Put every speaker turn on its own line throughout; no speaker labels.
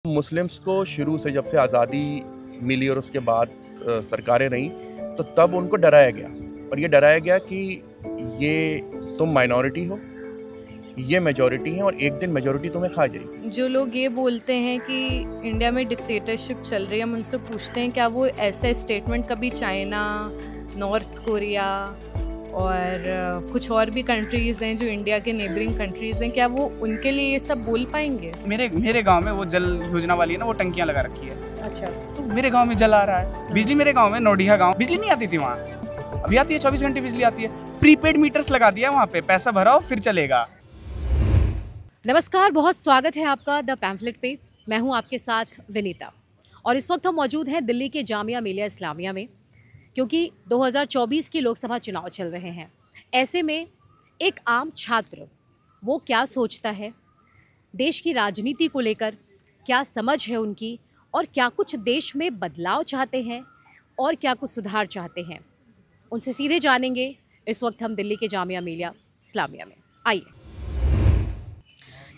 Muslims को शुरू से जब से आज़ादी मिली और उसके बाद सरकारें रहीं तो तब उनको डराया गया और ये डराया गया कि ये तुम माइनॉरिटी हो, ये मेजॉरिटी है और एक दिन मेजॉरिटी तुम्हें खा जाएगी।
जो लोग ये बोलते हैं कि इंडिया में डिक्टेटरशिप चल रही है, हम उनसे पूछते हैं क्या वो ऐसा स्टेटमेंट कभी चाइना, नॉर्थ कोरिया और कुछ और भी कंट्रीज़ हैं जो इंडिया के नेबरिंग कंट्रीज़ हैं, क्या वो उनके लिए ये सब बोल पाएंगे?
मेरे गांव में वो जल योजना वाली है ना, वो टंकियां लगा रखी है।
अच्छा,
तो मेरे गांव में जल आ रहा है। बिजली मेरे गांव में, नोडिया गांव, बिजली नहीं आती थी वहाँ, अभी आती है, 24 घंटे बिजली आती है। प्रीपेड मीटर्स लगा दिया वहाँ पे, पैसा भराओ फिर चलेगा।
नमस्कार, बहुत स्वागत है आपका द पैम्फलेट पे। मैं हूं आपके साथ विनीता और इस वक्त हम मौजूद हैं दिल्ली के जामिया मिलिया इस्लामिया में, क्योंकि 2024 के लोकसभा चुनाव चल रहे हैं। ऐसे में एक आम छात्र वो क्या सोचता है, देश की राजनीति को लेकर क्या समझ है उनकी, और क्या कुछ देश में बदलाव चाहते हैं और क्या कुछ सुधार चाहते हैं, उनसे सीधे जानेंगे। इस वक्त हम दिल्ली के जामिया मिलिया इस्लामिया में। आइए,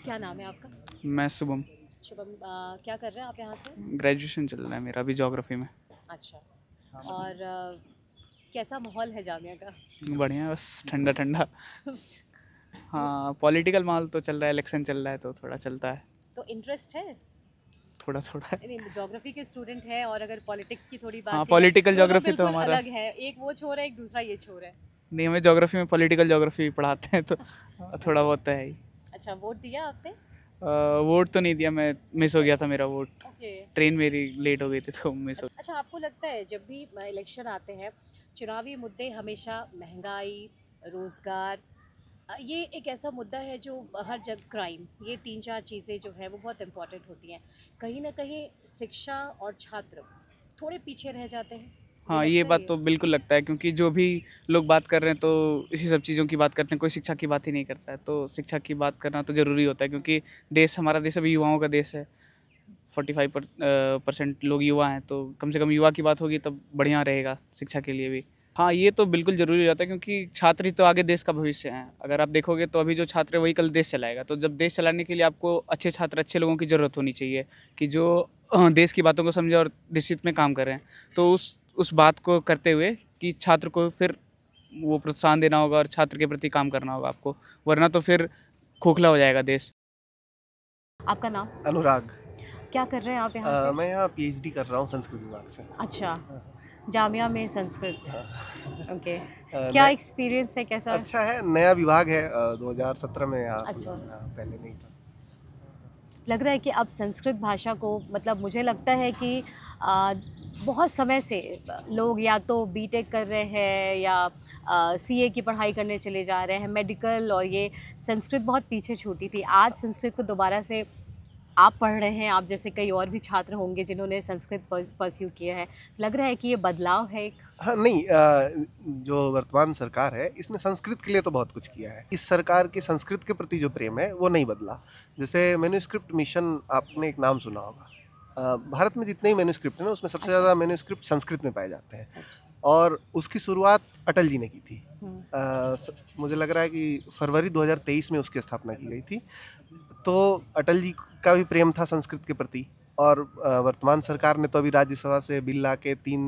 क्या नाम है आपका?
मैं शुभम।
शुभम, क्या कर रहे हैं आप यहाँ से?
ग्रेजुएशन चल रहा है मेरा अभी ज्योग्राफी में।
अच्छा, और कैसा माहौल है जामिया का?
बढ़िया, बस ठंडा ठंडा। हाँ, पॉलिटिकल माहौल तो चल रहा है, इलेक्शन चल रहा है तो थोड़ा चलता है।
तो इंटरेस्ट है?
थोड़ा थोड़ा।
नहीं, ज्योग्राफी के स्टूडेंट हैं और अगर पॉलिटिक्स की थोड़ी बात
हाँ,
है,
पॉलिटिकल ज्योग्राफी तो
बिल्कुल
हमारा
अलग है। एक वो छोर है, एक दूसरा ये छोर है।
नहीं, हमें ज्योग्राफी में पॉलिटिकल ज्योग्राफी पढ़ाते हैं तो थोड़ा बहुत तो है ही।
अच्छा, वोट दिया आपने?
वोट तो नहीं दिया, मैं मिस हो गया था मेरा वोट।
ओके।
ट्रेन मेरी लेट हो गई थी तो मिस हो।
अच्छा, आपको लगता है जब भी इलेक्शन आते हैं, चुनावी मुद्दे हमेशा महंगाई, रोज़गार, ये एक ऐसा मुद्दा है जो हर जगह, क्राइम, ये 3-4 चीज़ें जो है वो बहुत इम्पॉर्टेंट होती हैं। कहीं ना कहीं शिक्षा और छात्र थोड़े पीछे रह जाते हैं।
हाँ, ये बात तो बिल्कुल लगता है, क्योंकि जो भी लोग बात कर रहे हैं तो इसी सब चीज़ों की बात करते हैं, कोई शिक्षा की बात ही नहीं करता है। तो शिक्षा की बात करना तो ज़रूरी होता है, क्योंकि हमारा देश अभी युवाओं का देश है। 45% लोग युवा हैं, तो कम से कम युवा की बात होगी तब बढ़िया रहेगा शिक्षा के लिए भी। हाँ, ये तो बिल्कुल ज़रूरी हो जाता है, क्योंकि छात्र ही तो आगे देश का भविष्य हैं। अगर आप देखोगे तो अभी जो छात्र है वही कल देश चलाएगा। तो जब देश चलाने के लिए आपको अच्छे छात्र, अच्छे लोगों की ज़रूरत होनी चाहिए कि जो देश की बातों को समझे और देश हित में काम करें। तो उस बात को करते हुए कि छात्र को फिर वो प्रोत्साहन देना होगा और छात्र के प्रति काम करना होगा आपको, वरना तो फिर खोखला हो जाएगा देश।
आपका नाम?
अनुराग।
क्या कर रहे हैं आप यहाँ से?
मैं यहाँ पीएचडी कर रहा हूँ संस्कृत विभाग से।
अच्छा, जामिया में संस्कृत। ओके, क्या
नया-
एक्सपीरियंस है, कैसा?
अच्छा है, नया विभाग है, 2017 में यहाँ
अच्छा।
खुला, पहले नहीं था।
लग रहा है कि अब संस्कृत भाषा को, मतलब मुझे लगता है कि बहुत समय से लोग या तो बीटेक कर रहे हैं या सीए की पढ़ाई करने चले जा रहे हैं, मेडिकल, और ये संस्कृत बहुत पीछे छूटी थी। आज संस्कृत को दोबारा से आप पढ़ रहे हैं, आप जैसे कई और भी छात्र होंगे जिन्होंने संस्कृत परस्यू किया है। लग रहा है कि ये बदलाव है एक।
हाँ, नहीं, जो वर्तमान सरकार है इसने संस्कृत के लिए तो बहुत कुछ किया है। इस सरकार के संस्कृत के प्रति जो प्रेम है वो नहीं बदला। जैसे मैन्युस्क्रिप्ट मिशन, आपने एक नाम सुना होगा। भारत में जितने ही मैन्युस्क्रिप्ट हैं ना, उसमें सबसे ज़्यादा मैन्युस्क्रिप्ट संस्कृत में पाए जाते हैं, और उसकी शुरुआत अटल जी ने की थी। मुझे लग रहा है कि फरवरी 2023 में उसकी स्थापना की गई थी। तो अटल जी का भी प्रेम था संस्कृत के प्रति, और वर्तमान सरकार ने तो अभी राज्यसभा से बिल ला के 3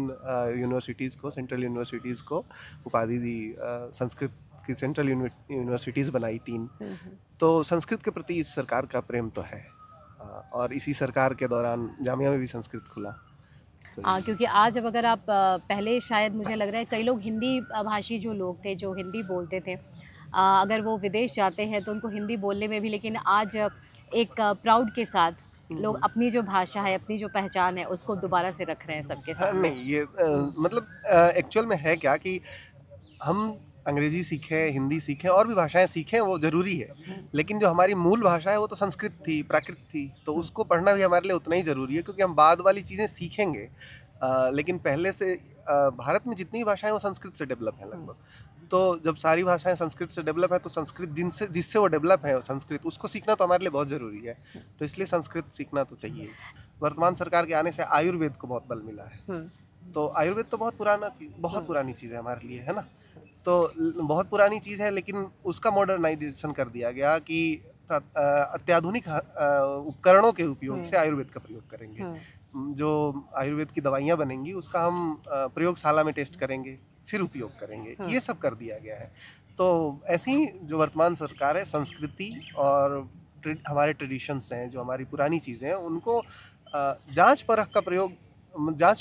यूनिवर्सिटीज़ को, सेंट्रल यूनिवर्सिटीज़ को उपाधि दी। संस्कृत की सेंट्रल यूनिवर्सिटीज़ बनाई 3। तो संस्कृत के प्रति इस सरकार का प्रेम तो है, और इसी सरकार के दौरान जामिया में भी संस्कृत खुला।
क्योंकि आज अब अगर आप पहले शायद मुझे लग रहा है कई लोग हिंदी भाषी जो लोग थे, जो हिंदी बोलते थे, अगर वो विदेश जाते हैं तो उनको हिंदी बोलने में भी, लेकिन आज एक प्राउड के साथ लोग अपनी जो भाषा है, अपनी जो पहचान है, उसको दोबारा से रख रहे हैं सबके सामने।
नहीं, ये मतलब एक्चुअल में है क्या कि हम अंग्रेजी सीखें, हिंदी सीखें, और भी भाषाएं सीखें, वो ज़रूरी है। लेकिन जो हमारी मूल भाषा है वो तो संस्कृत थी, प्राकृत थी, तो उसको पढ़ना भी हमारे लिए उतना ही ज़रूरी है, क्योंकि हम बाद वाली चीज़ें सीखेंगे। लेकिन पहले से भारत में जितनी भाषाएं वो संस्कृत से डेवलप हैं लगभग। तो जब सारी भाषाएं संस्कृत से डेवलप है, तो संस्कृत जिससे वो डेवलप है, संस्कृत, उसको सीखना तो हमारे लिए बहुत ज़रूरी है। तो इसलिए संस्कृत सीखना तो चाहिए। वर्तमान सरकार के आने से आयुर्वेद को बहुत बल मिला है। तो आयुर्वेद तो बहुत पुरानी चीज़ है हमारे लिए, है ना। तो बहुत पुरानी चीज़ है, लेकिन उसका मॉडर्नाइजेशन कर दिया गया कि अत्याधुनिक उपकरणों के उपयोग से आयुर्वेद का प्रयोग करेंगे। जो आयुर्वेद की दवाइयाँ बनेंगी उसका हम प्रयोगशाला में टेस्ट करेंगे, फिर उपयोग करेंगे। ये सब कर दिया गया है। तो ऐसे ही जो वर्तमान सरकार है, संस्कृति और हमारे ट्रेडिशंस हैं, जो हमारी पुरानी चीज़ें हैं, उनको जांच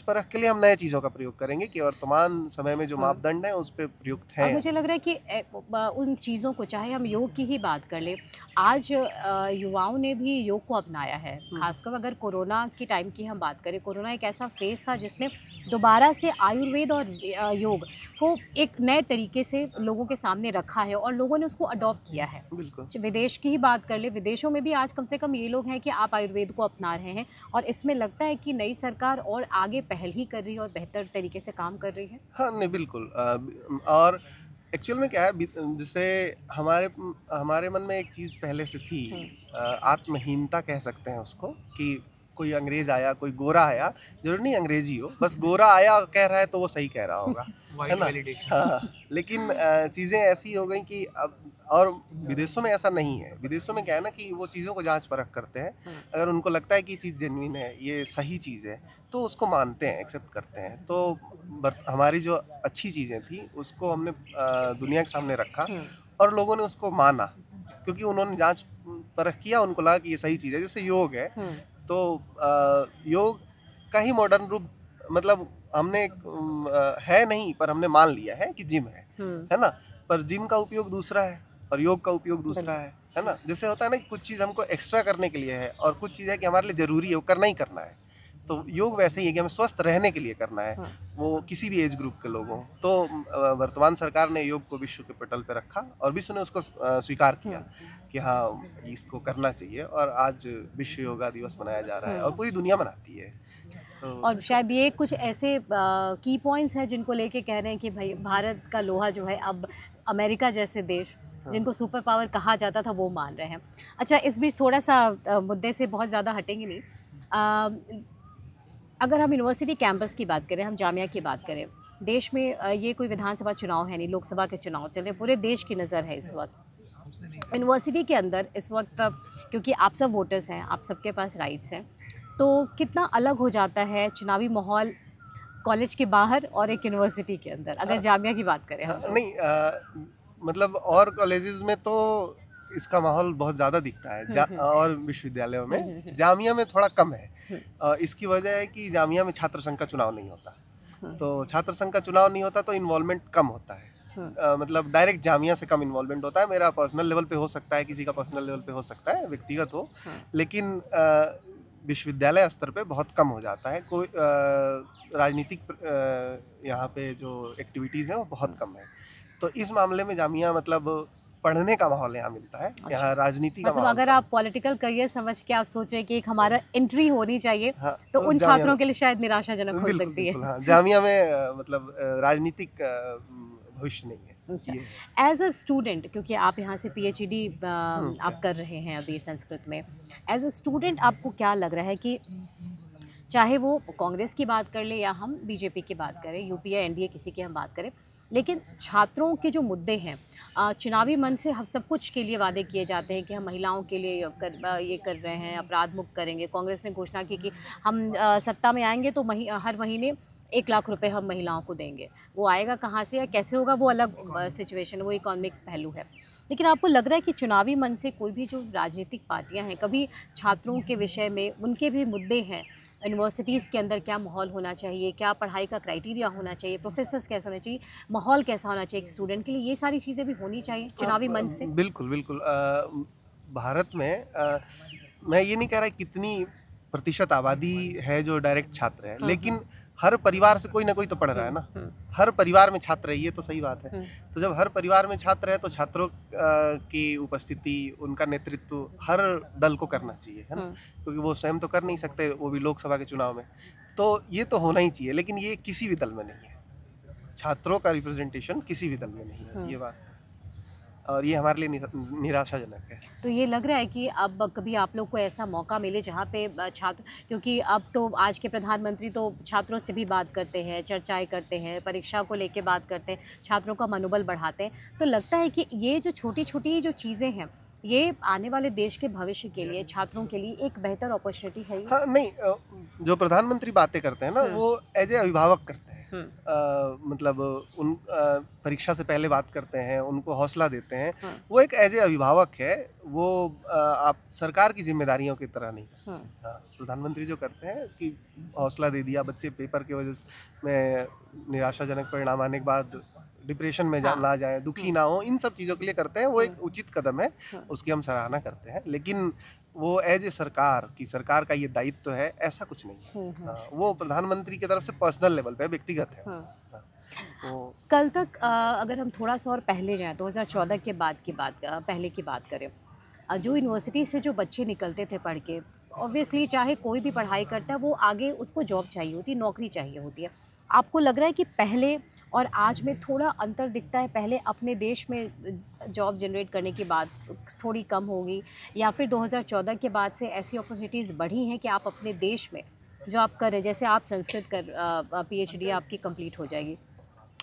परख के लिए हम नए चीज़ों का प्रयोग करेंगे कि वर्तमान समय में जो मापदंड है उस पर प्रयुक्त है।
मुझे लग रहा है कि उन चीज़ों को, चाहे हम योग की ही बात कर लें, आज युवाओं ने भी योग को अपनाया है। खासकर अगर कोरोना की टाइम की हम बात करें, कोरोना एक ऐसा फेज़ था जिसने दोबारा से आयुर्वेद और योग को एक नए तरीके से लोगों के सामने रखा है और लोगों ने उसको अडॉप्ट किया है।
बिल्कुल।
विदेश की ही बात कर ले, विदेशों में भी आज कम से कम ये लोग हैं कि आप आयुर्वेद को अपना रहे हैं और इसमें लगता है कि नई सरकार और आगे पहल ही कर रही है और बेहतर तरीके से काम कर रही है।
हाँ, नहीं बिल्कुल। और एक्चुअल में क्या है, जैसे हमारे मन में एक चीज़ पहले से थी, आत्महीनता कह सकते हैं उसको, कि कोई अंग्रेज आया, कोई गोरा आया, जरूर नहीं अंग्रेजी हो, बस गोरा आया कह रहा है तो वो सही कह रहा होगा, है ना। हाँ, लेकिन चीज़ें ऐसी हो गई कि अब, और विदेशों में ऐसा नहीं है। विदेशों में क्या है ना कि वो चीज़ों को जांच परख करते हैं, अगर उनको लगता है कि चीज़ जेन्युइन है, ये सही चीज़ है, तो उसको मानते हैं, एक्सेप्ट करते हैं। तो हमारी जो अच्छी चीज़ें थी उसको हमने दुनिया के सामने रखा और लोगों ने उसको माना, क्योंकि उन्होंने जांच परख किया, उनको लगा कि ये सही चीज़ है। जैसे योग है, तो योग का ही मॉडर्न रूप, मतलब हमने है नहीं, पर हमने मान लिया है कि जिम है ना, पर जिम का उपयोग दूसरा है और योग का उपयोग दूसरा है ना। जैसे होता है ना कि कुछ चीज़ हमको एक्स्ट्रा करने के लिए है और कुछ चीज़ है कि हमारे लिए ज़रूरी है, वो करना ही करना है। तो योग वैसे ही है कि हमें स्वस्थ रहने के लिए करना है, वो किसी भी एज ग्रुप के लोगों। तो वर्तमान सरकार ने योग को विश्व के पटल पे रखा और विश्व ने उसको स्वीकार किया कि हाँ, इसको करना चाहिए, और आज विश्व योगा दिवस मनाया जा रहा है और पूरी दुनिया मनाती है। तो
और शायद ये कुछ ऐसे की पॉइंट्स हैं जिनको लेके कह रहे हैं कि भाई भारत का लोहा जो है अब अमेरिका जैसे देश जिनको सुपर पावर कहा जाता था वो मान रहे हैं। अच्छा, इस बीच थोड़ा सा मुद्दे से बहुत ज़्यादा हटेंगे नहीं। अगर हम यूनिवर्सिटी कैंपस की बात करें, हम जामिया की बात करें, देश में ये कोई विधानसभा चुनाव है नहीं, लोकसभा के चुनाव चल रहे हैं, पूरे देश की नज़र है इस वक्त यूनिवर्सिटी के अंदर। इस वक्त क्योंकि आप सब वोटर्स हैं, आप सबके पास राइट्स हैं, तो कितना अलग हो जाता है चुनावी माहौल कॉलेज के बाहर और एक यूनिवर्सिटी के अंदर, अगर जामिया की बात करें हम?
नहीं, मतलब और कॉलेजेस में तो इसका माहौल बहुत ज़्यादा दिखता है, और विश्वविद्यालयों में। जामिया में थोड़ा कम है। इसकी वजह है कि जामिया में छात्र संघ का चुनाव नहीं होता, तो छात्र संघ का चुनाव नहीं होता तो इन्वॉल्वमेंट कम होता है। मतलब डायरेक्ट जामिया से कम इन्वॉल्वमेंट होता है। मेरा पर्सनल लेवल पे हो सकता है, किसी का पर्सनल लेवल पे हो सकता है, व्यक्तिगत हो, लेकिन विश्वविद्यालय स्तर पे बहुत कम हो जाता है। कोई राजनीतिक यहाँ पे जो एक्टिविटीज़ हैं वो बहुत कम है। तो इस मामले में जामिया मतलब पढ़ने का माहौल यहाँ मिलता है, यहाँ राजनीति का
मतलब
माहौल।
अगर आप पॉलिटिकल करियर समझ के आप सोच रहे हैं कि एक हमारा एंट्री होनी चाहिए,
हाँ,
तो उन
जामिया
छात्रों के लिए शायद निराशाजनक हो
बिल्कुल,
सकती है।
बिल्कुल, हाँ, जामिया में मतलब राजनीतिक भविष्य नहीं है।
अच्छा, एज अ स्टूडेंट, क्योंकि आप यहाँ से PhD आप कर रहे हैं अभी संस्कृत में, एज अ स्टूडेंट आपको क्या लग रहा है कि चाहे वो कांग्रेस की बात कर ले या हम बीजेपी की बात करें, यूपी या एनडीए किसी की हम बात करें, लेकिन छात्रों के जो मुद्दे हैं, चुनावी मन से हम सब कुछ के लिए वादे किए जाते हैं कि हम महिलाओं के लिए ये कर रहे हैं, अपराध मुक्त करेंगे। कांग्रेस ने घोषणा की कि हम सत्ता में आएंगे तो हर महीने 1 लाख रुपए हम महिलाओं को देंगे। वो आएगा कहाँ से या कैसे होगा वो अलग सिचुएशन, वो इकोनॉमिक पहलू है। लेकिन आपको लग रहा है कि चुनावी मन से कोई भी जो राजनीतिक पार्टियां हैं, कभी छात्रों के विषय में उनके भी मुद्दे हैं, यूनिवर्सिटीज़ के अंदर क्या माहौल होना चाहिए, क्या पढ़ाई का क्राइटेरिया होना चाहिए, प्रोफेसर्स कैसे होने चाहिए, माहौल कैसा होना चाहिए एक स्टूडेंट के लिए, ये सारी चीज़ें भी होनी चाहिए चुनावी मन से?
बिल्कुल बिल्कुल। भारत में मैं ये नहीं कह रहा कितनी प्रतिशत आबादी है जो डायरेक्ट छात्र है, लेकिन हर परिवार से कोई ना कोई तो पढ़ रहा है ना। हर परिवार में छात्र है, ये तो सही बात है। तो जब हर परिवार में छात्र है तो छात्रों की उपस्थिति, उनका नेतृत्व हर दल को करना चाहिए, है ना, क्योंकि वो स्वयं तो कर नहीं सकते, वो भी लोकसभा के चुनाव में। तो ये तो होना ही चाहिए, लेकिन ये किसी भी दल में नहीं है। छात्रों का रिप्रेजेंटेशन किसी भी दल में नहीं है, ये बात, और ये हमारे लिए निराशाजनक है।
तो ये लग रहा है कि अब कभी आप लोग को ऐसा मौका मिले जहाँ पे छात्र, क्योंकि अब तो आज के प्रधानमंत्री तो छात्रों से भी बात करते हैं, चर्चाएं करते हैं, परीक्षा को लेके बात करते हैं, छात्रों का मनोबल बढ़ाते हैं, तो लगता है कि ये जो छोटी छोटी जो चीज़ें हैं ये आने वाले देश के भविष्य के लिए, छात्रों के लिए एक बेहतर अपॉर्चुनिटी है ये?
हाँ नहीं, जो प्रधानमंत्री बातें करते हैं ना वो एज ए अभिभावक करते हैं। मतलब उन परीक्षा से पहले बात करते हैं, उनको हौसला देते हैं। वो एक एज ए अभिभावक है, वो आप सरकार की जिम्मेदारियों की तरह नहीं करते। हाँ, प्रधानमंत्री जो करते हैं कि हौसला दे दिया, बच्चे पेपर की वजह में निराशाजनक परिणाम आने के बाद डिप्रेशन में ना जाए, दुखी ना हो, इन सब चीज़ों के लिए करते हैं। वो एक उचित कदम है, उसकी हम सराहना करते हैं। लेकिन वो एज ए सरकार की, सरकार का ये दायित्व है, ऐसा कुछ नहीं है। वो प्रधानमंत्री की तरफ से पर्सनल लेवल पे व्यक्तिगत है। तो
कल तक अगर हम थोड़ा सा और पहले जाएं, 2014 के बाद की बात, पहले की बात करें, जो यूनिवर्सिटी से जो बच्चे निकलते थे पढ़ के, ऑब्वियसली चाहे कोई भी पढ़ाई करता है वो आगे उसको जॉब चाहिए होती है, नौकरी चाहिए होती है। आपको लग रहा है कि पहले और आज में थोड़ा अंतर दिखता है? पहले अपने देश में जॉब जनरेट करने की बात थोड़ी कम होगी, या फिर 2014 के बाद से ऐसी अपॉर्चुनिटीज़ बढ़ी हैं कि आप अपने देश में जो आप कर रहे हैं, जैसे आप संस्कृत PhD आपकी कंप्लीट हो जाएगी,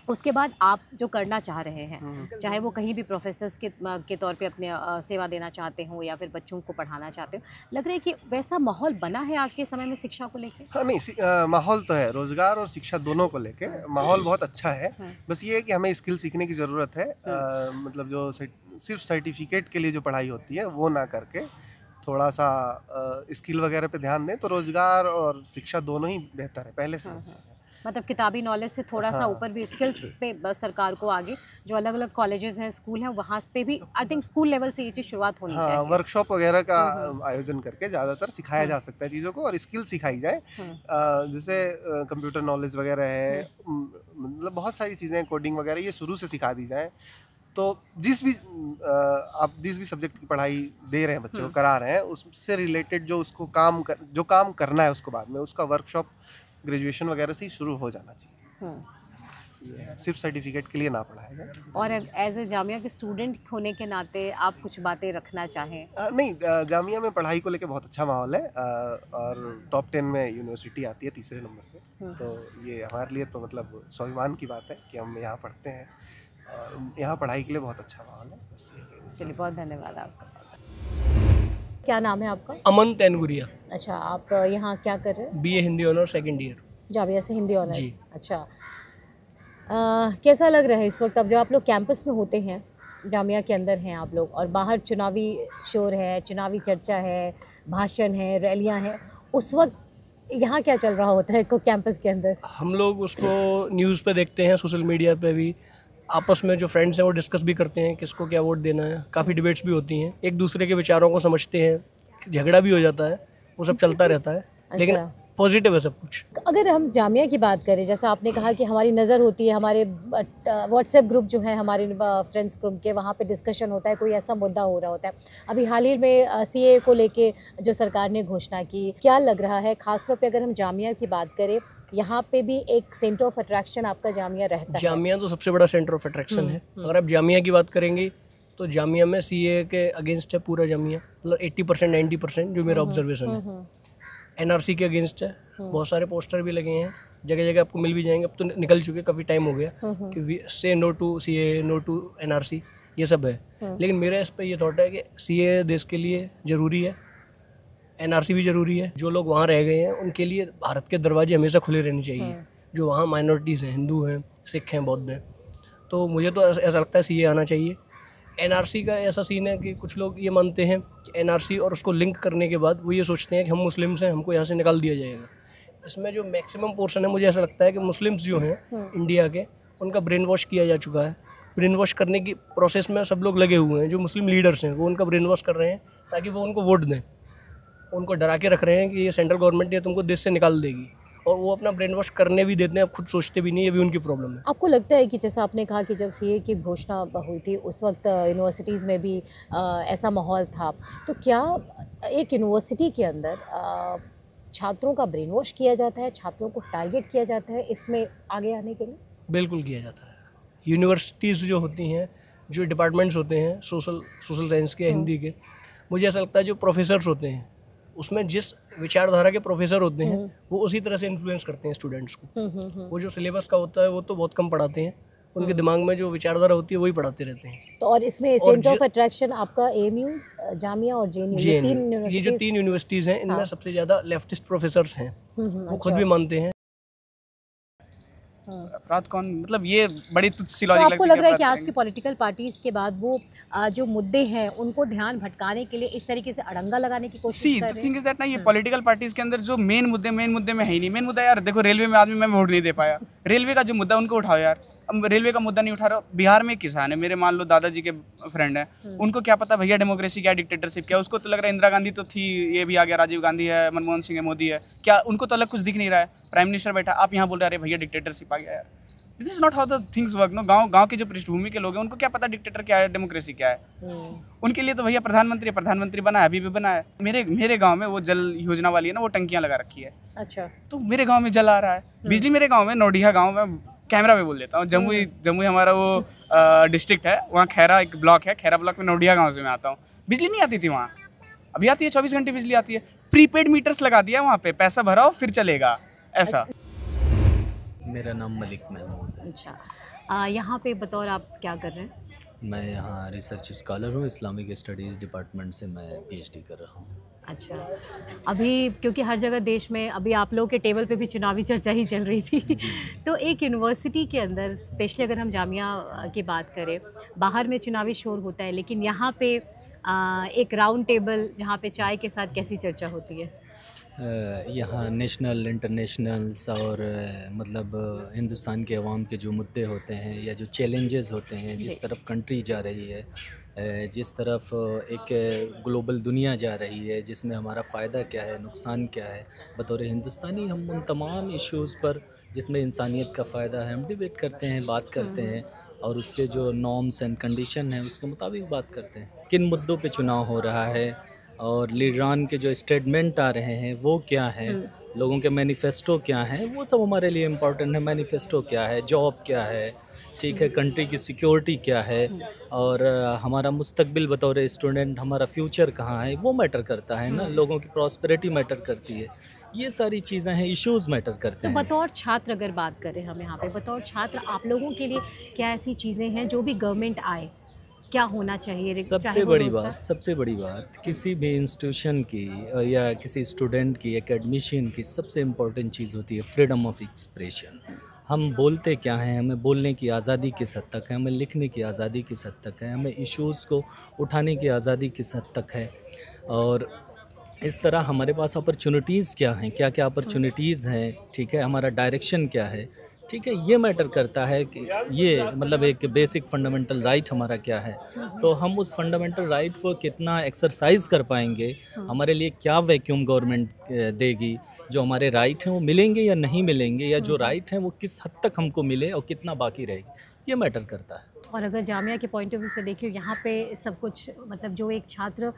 उसके बाद आप जो करना चाह रहे हैं, चाहे वो कहीं भी प्रोफेसर्स के तौर पे अपने सेवा देना चाहते हो या फिर बच्चों को पढ़ाना चाहते हो, लग रहा है कि वैसा माहौल बना है आज के समय में शिक्षा को लेके?
हाँ नहीं, माहौल तो है, रोजगार और शिक्षा दोनों को लेके माहौल बहुत अच्छा है। बस ये है कि हमें स्किल सीखने की ज़रूरत है। मतलब जो सिर्फ सर्टिफिकेट के लिए जो पढ़ाई होती है वो ना करके थोड़ा सा स्किल वगैरह पे ध्यान दें तो रोजगार और शिक्षा दोनों ही बेहतर है पहले से।
मतलब किताबी नॉलेज से थोड़ा सा ऊपर भी स्किल्स पे सरकार को आगे जो अलग अलग कॉलेजेस हैं, स्कूल हैं, वहाँ पे भी आई थिंक स्कूल लेवल से ये चीज़ शुरुआत होनी चाहिए।
वर्कशॉप वगैरह का आयोजन करके ज़्यादातर सिखाया जा सकता है चीज़ों को, और स्किल सिखाई जाए। जैसे कंप्यूटर नॉलेज वगैरह है, मतलब बहुत सारी चीज़ें, कोडिंग वगैरह, ये शुरू से सिखा दी जाए। तो आप जिस भी सब्जेक्ट की पढ़ाई दे रहे हैं बच्चे को, करा रहे हैं, उससे रिलेटेड जो उसको जो काम करना है उसको बाद में, उसका वर्कशॉप ग्रेजुएशन वगैरह से ही शुरू हो जाना चाहिए। सिर्फ सर्टिफिकेट के लिए ना पढ़ाया जाए।
और एज ए जामिया के स्टूडेंट होने के नाते आप कुछ बातें रखना चाहें?
नहीं, जामिया में पढ़ाई को लेके बहुत अच्छा माहौल है, और टॉप 10 में यूनिवर्सिटी आती है 3रे नंबर पे। तो ये हमारे लिए तो मतलब स्वाभिमान की बात है कि हम यहाँ पढ़ते हैं, और यहाँ पढ़ाई के लिए बहुत अच्छा माहौल है। बस
चलिए, बहुत धन्यवाद आपका। क्या नाम है आपका?
अमन तैनगुरिया।
अच्छा, आप यहाँ क्या कर रहे हैं?
BA Hindi honour 2nd year.
Jamia से हिंदी ऑनर्स?
जी।
अच्छा, कैसा लग रहा है इस वक्त, अब जब आप लोग कैंपस में होते हैं, जामिया के अंदर हैं आप लोग, और बाहर चुनावी शोर है, चुनावी चर्चा है, भाषण है, रैलियाँ हैं, उस वक्त यहाँ क्या चल रहा होता है कैंपस के अंदर?
हम लोग उसको न्यूज़ पे देखते हैं, सोशल मीडिया पे भी, आपस में जो फ्रेंड्स हैं वो डिस्कस भी करते हैं किसको क्या वोट देना है। काफ़ी डिबेट्स भी होती हैं, एक दूसरे के विचारों को समझते हैं, झगड़ा भी हो जाता है, वो सब चलता रहता है। लेकिन पॉजिटिव है सब कुछ।
अगर हम जामिया की बात करें, जैसा आपने कहा कि हमारी नज़र होती है, हमारे व्हाट्सएप ग्रुप जो है हमारे फ्रेंड्स ग्रुप के, वहाँ पे डिस्कशन होता है, कोई ऐसा मुद्दा हो रहा होता है। अभी हाल ही में CAA को लेके जो सरकार ने घोषणा की, क्या लग रहा है, ख़ासतौर पे अगर हम जामिया की बात करें, यहाँ पे भी एक सेंटर ऑफ अट्रैक्शन आपका जामिया रहता है?
जामिया तो सबसे बड़ा सेंटर ऑफ अट्रैक्शन है। अगर आप जामिया की बात करेंगे तो जामिया में CAA के अगेंस्ट है पूरा जामिया, मतलब 80% 90% जो मेरा ऑब्जर्वेशन है। NRC के अगेंस्ट है, बहुत सारे पोस्टर भी लगे हैं, जगह जगह आपको मिल भी जाएंगे, अब तो निकल चुके, काफ़ी टाइम हो गया कि say no to CAA, no to NRC, ये सब है। लेकिन मेरा इस पर ये थॉट है कि CAA देश के लिए ज़रूरी है, NRC भी ज़रूरी है। जो लोग वहाँ रह गए हैं उनके लिए भारत के दरवाजे हमेशा खुले रहने चाहिए। जो वहाँ माइनॉरिटीज़ हैं, हिंदू हैं, सिख हैं, बौद्ध हैं, तो मुझे तो ऐसा लगता है CAA आना चाहिए। NRC का ऐसा सीन है कि कुछ लोग ये मानते हैं कि NRC और उसको लिंक करने के बाद वो ये सोचते हैं कि हम मुस्लिम्स हैं, हमको यहाँ से निकाल दिया जाएगा। इसमें जो मैक्सिमम पोर्शन है, मुझे ऐसा लगता है कि मुस्लिम्स जो हैं इंडिया के, उनका ब्रेन वॉश किया जा चुका है। ब्रेन वॉश करने की प्रोसेस में सब लोग लगे हुए हैं। जो मुस्लिम लीडर्स हैं वो उनका ब्रेन वॉश कर रहे हैं ताकि वो उनको वोट दें। उनको डरा के रख रहे हैं कि ये सेंट्रल गवर्नमेंट ये तुमको देश से निकाल देगी, और वो अपना ब्रेन वॉश करने भी देते हैं, अब खुद सोचते भी नहीं, ये भी उनकी प्रॉब्लम है।
आपको लगता है कि जैसा आपने कहा कि जब CAA की घोषणा हुई थी उस वक्त यूनिवर्सिटीज़ में भी ऐसा माहौल था, तो क्या एक यूनिवर्सिटी के अंदर छात्रों का ब्रेन वॉश किया जाता है, छात्रों को टारगेट किया जाता है इसमें आगे आने के लिए?
बिल्कुल किया जाता है। यूनिवर्सिटीज़ जो होती हैं, जो डिपार्टमेंट्स होते हैं सोशल साइंस के, हिंदी के, मुझे ऐसा लगता है जो प्रोफेसर्स होते हैं उसमें जिस विचारधारा के प्रोफेसर होते हैं वो उसी तरह से इन्फ्लुएंस करते हैं स्टूडेंट्स को। वो जो सिलेबस का होता है वो तो बहुत कम पढ़ाते हैं, उनके दिमाग में जो विचारधारा होती है वही पढ़ाते रहते हैं।
तो और इसमें सेंटर ऑफ अट्रैक्शन आपका एएमयू, जामिया और जेएनयू, ये तीन
ये जो
यूनिवर्सिटीज।
3 यूनिवर्सिटीज़ हैं इनमें सबसे ज़्यादा लेफ्टिस्ट प्रोफेसर्स हैं, वो खुद भी मानते हैं।
अपराध कौन, मतलब ये बड़ी तुच्छ सी
तो
लॉजिक
आपको
लगती
लग रहा है कि
अपराध
आज की पॉलिटिकल पार्टीज के बाद वो जो मुद्दे हैं उनको ध्यान भटकाने के लिए इस तरीके से अड़ंगा लगाने की कोशिश
सी
कर
द
रहे
थिंग
हैं?
इज दैट ना, ये पॉलिटिकल पार्टीज के अंदर जो मेन मुद्दे में है ही नहीं। मेन मुद्दा यार देखो, रेलवे में आदमी मैं वोट नहीं दे पाया, रेलवे का जो मुद्दा उनको उठाओ यार। अब रेलवे का मुद्दा नहीं उठा रहा, बिहार में एक किसान है मेरे, मान लो दादाजी के फ्रेंड है, उनको क्या पता भैया डेमोक्रेसी क्या, डिक्टेटरशिप क्या। उसको तो लग रहा है इंदिरा गांधी तो थी, ये भी आ गया, राजीव गांधी है, मनमोहन सिंह है, मोदी है, क्या उनको तो अलग कुछ दिख नहीं रहा है। प्राइम मिनिस्टर बैठा, आप यहाँ बोल रहे अरे भैया डिक्टेटरशिप आ गया यार। This is not how the things work no. गांव के जो पृष्ठभूमि के लोग हैं उनको क्या पता डिक्टेटर क्या है, डेमोक्रेसी क्या है। उनके लिए तो भैया प्रधानमंत्री बना है, अभी भी बना है। मेरे गांव में वो जल योजना वाली है ना, वो टंकियां लगा रखी है।
अच्छा,
तो मेरे गांव में जल आ रहा है, बिजली मेरे गांव में, नोडिया गांव में, कैमरा पे बोल देता हूँ, जमुई हमारा वो डिस्ट्रिक्ट है, वहाँ खैरा एक ब्लॉक है, खैरा ब्लॉक में नोडिया गांव से मैं आता हूँ। बिजली नहीं आती थी वहाँ, अभी आती है, 24 घंटे बिजली आती है। प्रीपेड मीटर्स लगा दिया वहाँ पे, पैसा भराओ फिर चलेगा, ऐसा।
मेरा नाम मलिक महमूद है।
अच्छा, यहाँ पे बतौर आप क्या कर रहे हैं?
मैं यहाँ रिसर्च स्कॉलर हूँ, इस्लामिक स्टडीज़ डिपार्टमेंट से मैं पीएचडी कर रहा हूँ।
अच्छा, अभी क्योंकि हर जगह देश में अभी आप लोगों के टेबल पे भी चुनावी चर्चा ही चल रही थी तो एक यूनिवर्सिटी के अंदर, स्पेशली अगर हम जामिया की बात करें, बाहर में चुनावी शोर होता है, लेकिन यहाँ पे एक राउंड टेबल जहाँ पे चाय के साथ कैसी चर्चा होती है?
यहाँ नेशनल, इंटरनेशनल्स और मतलब हिंदुस्तान के अवाम के जो मुद्दे होते हैं या जो चैलेंजेस होते हैं, जिस तरफ कंट्री जा रही है, जिस तरफ एक ग्लोबल दुनिया जा रही है, जिसमें हमारा फ़ायदा क्या है, नुकसान क्या है, बतौर हिंदुस्तानी हम उन तमाम इश्यूज़ पर जिसमें इंसानियत का फ़ायदा है हम डिबेट करते हैं, बात करते हैं, और उसके जो नॉर्म्स एंड कंडीशन हैं उसके मुताबिक बात करते हैं। किन मुद्दों पे चुनाव हो रहा है और लीडरान के जो स्टेटमेंट आ रहे हैं वो क्या है, लोगों के मैनिफेस्टो क्या हैं, वो सब हमारे लिए इम्पोर्टेंट है। मैनिफेस्टो क्या है, जॉब क्या है, ठीक है, कंट्री की सिक्योरिटी क्या है, और हमारा मुस्तकबिल बतौर स्टूडेंट, हमारा फ्यूचर कहाँ है, वो मैटर करता है ना। लोगों की प्रॉस्पेरिटी मैटर करती है, ये सारी चीज़ें हैं, इश्यूज़ मैटर करते हैं।
तो बतौर छात्र अगर बात करें हम यहाँ पे, बतौर छात्र आप लोगों के लिए क्या ऐसी चीज़ें हैं जो भी गवर्नमेंट आए क्या होना चाहिए?
सबसे बड़ी बात किसी भी इंस्टीट्यूशन की या किसी स्टूडेंट की, एकेडमिशियन की सबसे इम्पोर्टेंट चीज़ होती है फ्रीडम ऑफ एक्सप्रेशन। हम बोलते क्या हैं, हमें बोलने की आज़ादी किस हद तक है, हमें लिखने की आज़ादी किस हद तक है, हमें इश्यूज़ को उठाने की आज़ादी किस हद तक है, और इस तरह हमारे पास अपॉर्चुनिटीज़ क्या हैं, क्या क्या अपॉर्चुनिटीज़ हैं, ठीक है, हमारा डायरेक्शन क्या है, ठीक है, ये मैटर करता है कि ये मतलब एक बेसिक फंडामेंटल राइट हमारा क्या है। तो हम उस फंडामेंटल राइट को कितना एक्सरसाइज कर पाएंगे, हमारे लिए क्या वैक्यूम गवर्नमेंट देगी, जो हमारे राइट हैं वो मिलेंगे या नहीं मिलेंगे, या जो राइट हैं वो किस हद तक हमको मिले और कितना बाकी रहेगी, ये मैटर करता है।
और अगर जामिया के पॉइंट ऑफ व्यू से देखिए, यहाँ पे सब कुछ मतलब जो एक छात्र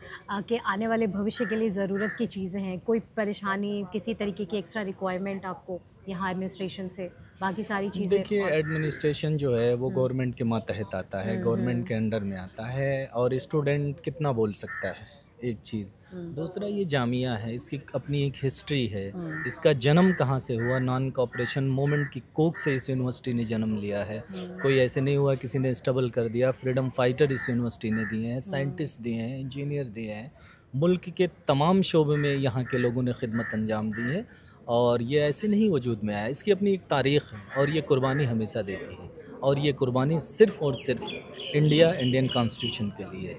के आने वाले भविष्य के लिए ज़रूरत की चीज़ें हैं, कोई परेशानी, किसी तरीके की एक्स्ट्रा रिक्वायरमेंट आपको यहाँ एडमिनिस्ट्रेशन से, बाकी सारी चीज़ें?
देखिए, एडमिनिस्ट्रेशन जो है वो गवर्नमेंट के मातहत आता है, गवर्नमेंट के अंडर में आता है, और स्टूडेंट कितना बोल सकता है, एक चीज़। दूसरा, ये जामिया है, इसकी अपनी एक हिस्ट्री है, इसका जन्म कहाँ से हुआ, नॉन कॉपरेशन मूवमेंट की कोख से इस यूनिवर्सिटी ने जन्म लिया है। कोई ऐसे नहीं हुआ किसी ने स्टबल कर दिया। फ्रीडम फाइटर इस यूनिवर्सिटी ने दिए हैं, साइंटिस्ट दिए हैं, इंजीनियर दिए हैं, मुल्क के तमाम शोबे में यहाँ के लोगों ने खिदमत अंजाम दी है, और ये ऐसे नहीं वजूद में आया। इसकी अपनी एक तारीख़ है, और ये कुर्बानी हमेशा देती है, और ये कुर्बानी सिर्फ़ और सिर्फ इंडियन कॉन्स्टिट्यूशन के लिए।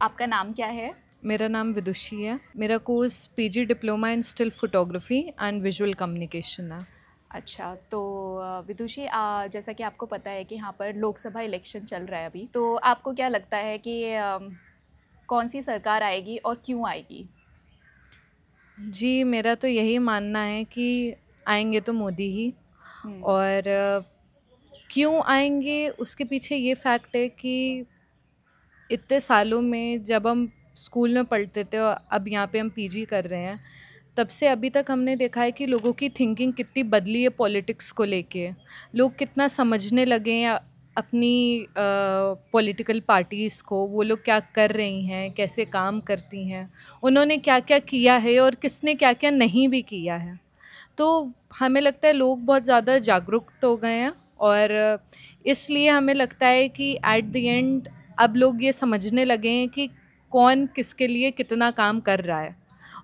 आपका नाम क्या है?
मेरा नाम विदुषी है। मेरा course PG diploma in still photography and visual communication है।
अच्छा, तो विदुषी, जैसा कि आपको पता है कि यहाँ पर लोकसभा इलेक्शन चल रहा है अभी, तो आपको क्या लगता है कि कौन सी सरकार आएगी और क्यों आएगी?
जी, मेरा तो यही मानना है कि आएंगे तो मोदी ही, और क्यों आएंगे उसके पीछे ये फैक्ट है कि इतने सालों में जब हम स्कूल में पढ़ते थे और अब यहाँ पे हम पीजी कर रहे हैं, तब से अभी तक हमने देखा है कि लोगों की थिंकिंग कितनी बदली है पॉलिटिक्स को लेके। लोग कितना समझने लगे हैं अपनी पॉलिटिकल पार्टीज़ को, वो लोग क्या कर रही हैं, कैसे काम करती हैं, उन्होंने क्या क्या किया है और किसने क्या क्या नहीं भी किया है। तो हमें लगता है लोग बहुत ज़्यादा जागरूक हो गए हैं और इसलिए हमें लगता है कि एट द एंड अब लोग ये समझने लगे हैं कि कौन किसके लिए कितना काम कर रहा है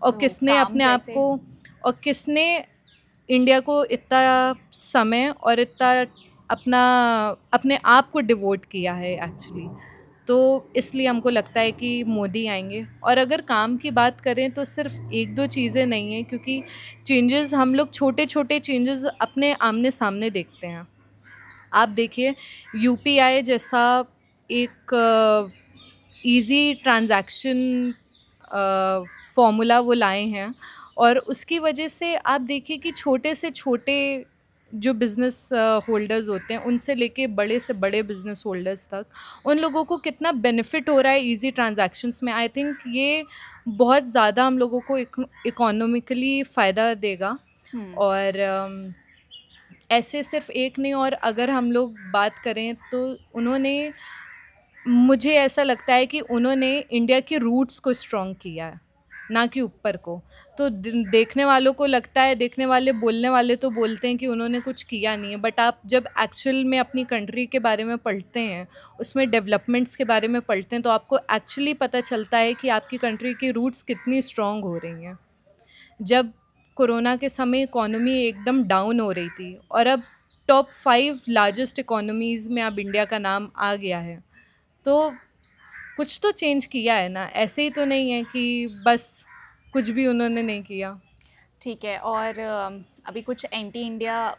और
तो
किसने
काम
अपने आप
जैसे?
को और किसने इंडिया को इतना समय और इतना अपने आप को डिवोट किया है एक्चुअली। तो इसलिए हमको लगता है कि मोदी आएंगे। और अगर काम की बात करें तो सिर्फ एक दो चीज़ें नहीं हैं, क्योंकि चेंजेस हम लोग छोटे छोटे चेंजेस अपने आमने सामने देखते हैं। आप देखिए यूपीआई जैसा एक इजी ट्रांजैक्शन फॉर्मूला वो लाए हैं, और उसकी वजह से आप देखिए कि छोटे से छोटे जो बिज़नेस होल्डर्स होते हैं उनसे लेके बड़े से बड़े बिज़नेस होल्डर्स तक, उन लोगों को कितना बेनिफिट हो रहा है इजी ट्रांजैक्शंस में। आई थिंक ये बहुत ज़्यादा हम लोगों को इकोनॉमिकली फ़ायदा देगा। और ऐसे सिर्फ एक नहीं, और अगर हम लोग बात करें तो उन्होंने, मुझे ऐसा लगता है कि उन्होंने इंडिया के रूट्स को स्ट्रॉन्ग किया है, ना कि ऊपर को। तो देखने वालों को लगता है, देखने वाले बोलने वाले तो बोलते हैं कि उन्होंने कुछ किया नहीं है, बट आप जब एक्चुअल में अपनी कंट्री के बारे में पढ़ते हैं, उसमें डेवलपमेंट्स के बारे में पढ़ते हैं, तो आपको एक्चुअली पता चलता है कि आपकी कंट्री की रूट्स कितनी स्ट्रॉन्ग हो रही हैं। जब कोरोना के समय इकोनॉमी एकदम डाउन हो रही थी और अब टॉप 5 लार्जेस्ट इकोनॉमीज़ में अब इंडिया का नाम आ गया है, तो कुछ तो चेंज किया है ना। ऐसे ही तो नहीं है कि बस कुछ भी उन्होंने नहीं किया।
ठीक है। और अभी कुछ एंटी इंडिया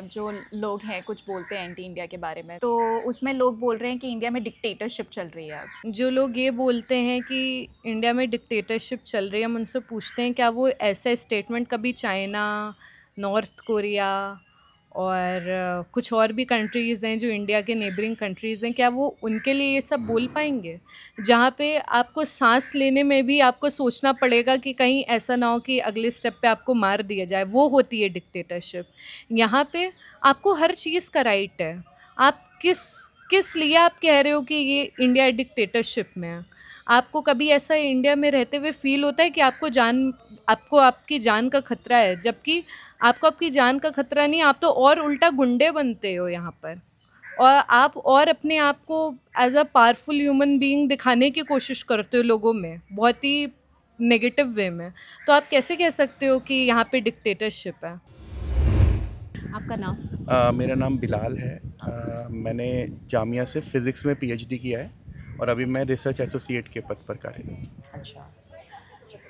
जो लोग हैं कुछ बोलते हैं एंटी इंडिया के बारे में, तो उसमें लोग बोल रहे हैं कि इंडिया में डिक्टेटरशिप चल रही है।
जो लोग ये बोलते हैं कि इंडिया में डिक्टेटरशिप चल रही है, हम उनसे पूछते हैं क्या वो ऐसा स्टेटमेंट कभी चाइना, नॉर्थ कोरिया और कुछ और भी कंट्रीज़ हैं जो इंडिया के नेबरिंग कंट्रीज़ हैं, क्या वो उनके लिए ये सब बोल पाएंगे? जहाँ पे आपको सांस लेने में भी आपको सोचना पड़ेगा कि कहीं ऐसा ना हो कि अगले स्टेप पे आपको मार दिया जाए, वो होती है डिक्टेटरशिप। यहाँ पे आपको हर चीज़ का राइट है। आप किस लिए आप कह रहे हो कि ये इंडिया डिक्टेटरशिप में है? आपको कभी ऐसा इंडिया में रहते हुए फील होता है कि आपको आपकी जान का खतरा है? जबकि आपको आपकी जान का खतरा नहीं, आप तो और उल्टा गुंडे बनते हो यहाँ पर, और आप और अपने आप को as a powerful human being दिखाने की कोशिश करते हो लोगों में, बहुत ही नेगेटिव वे में। तो आप कैसे कह सकते हो कि यहाँ पे डिक्टेटरशिप है?
आपका नाम?
मेरा नाम बिलाल है। मैंने जामिया से फ़िज़िक्स में पीएचडी किया है और अभी मैं रिसर्च एसोसिएट के पद पर कार्यरत हूँ।
अच्छा,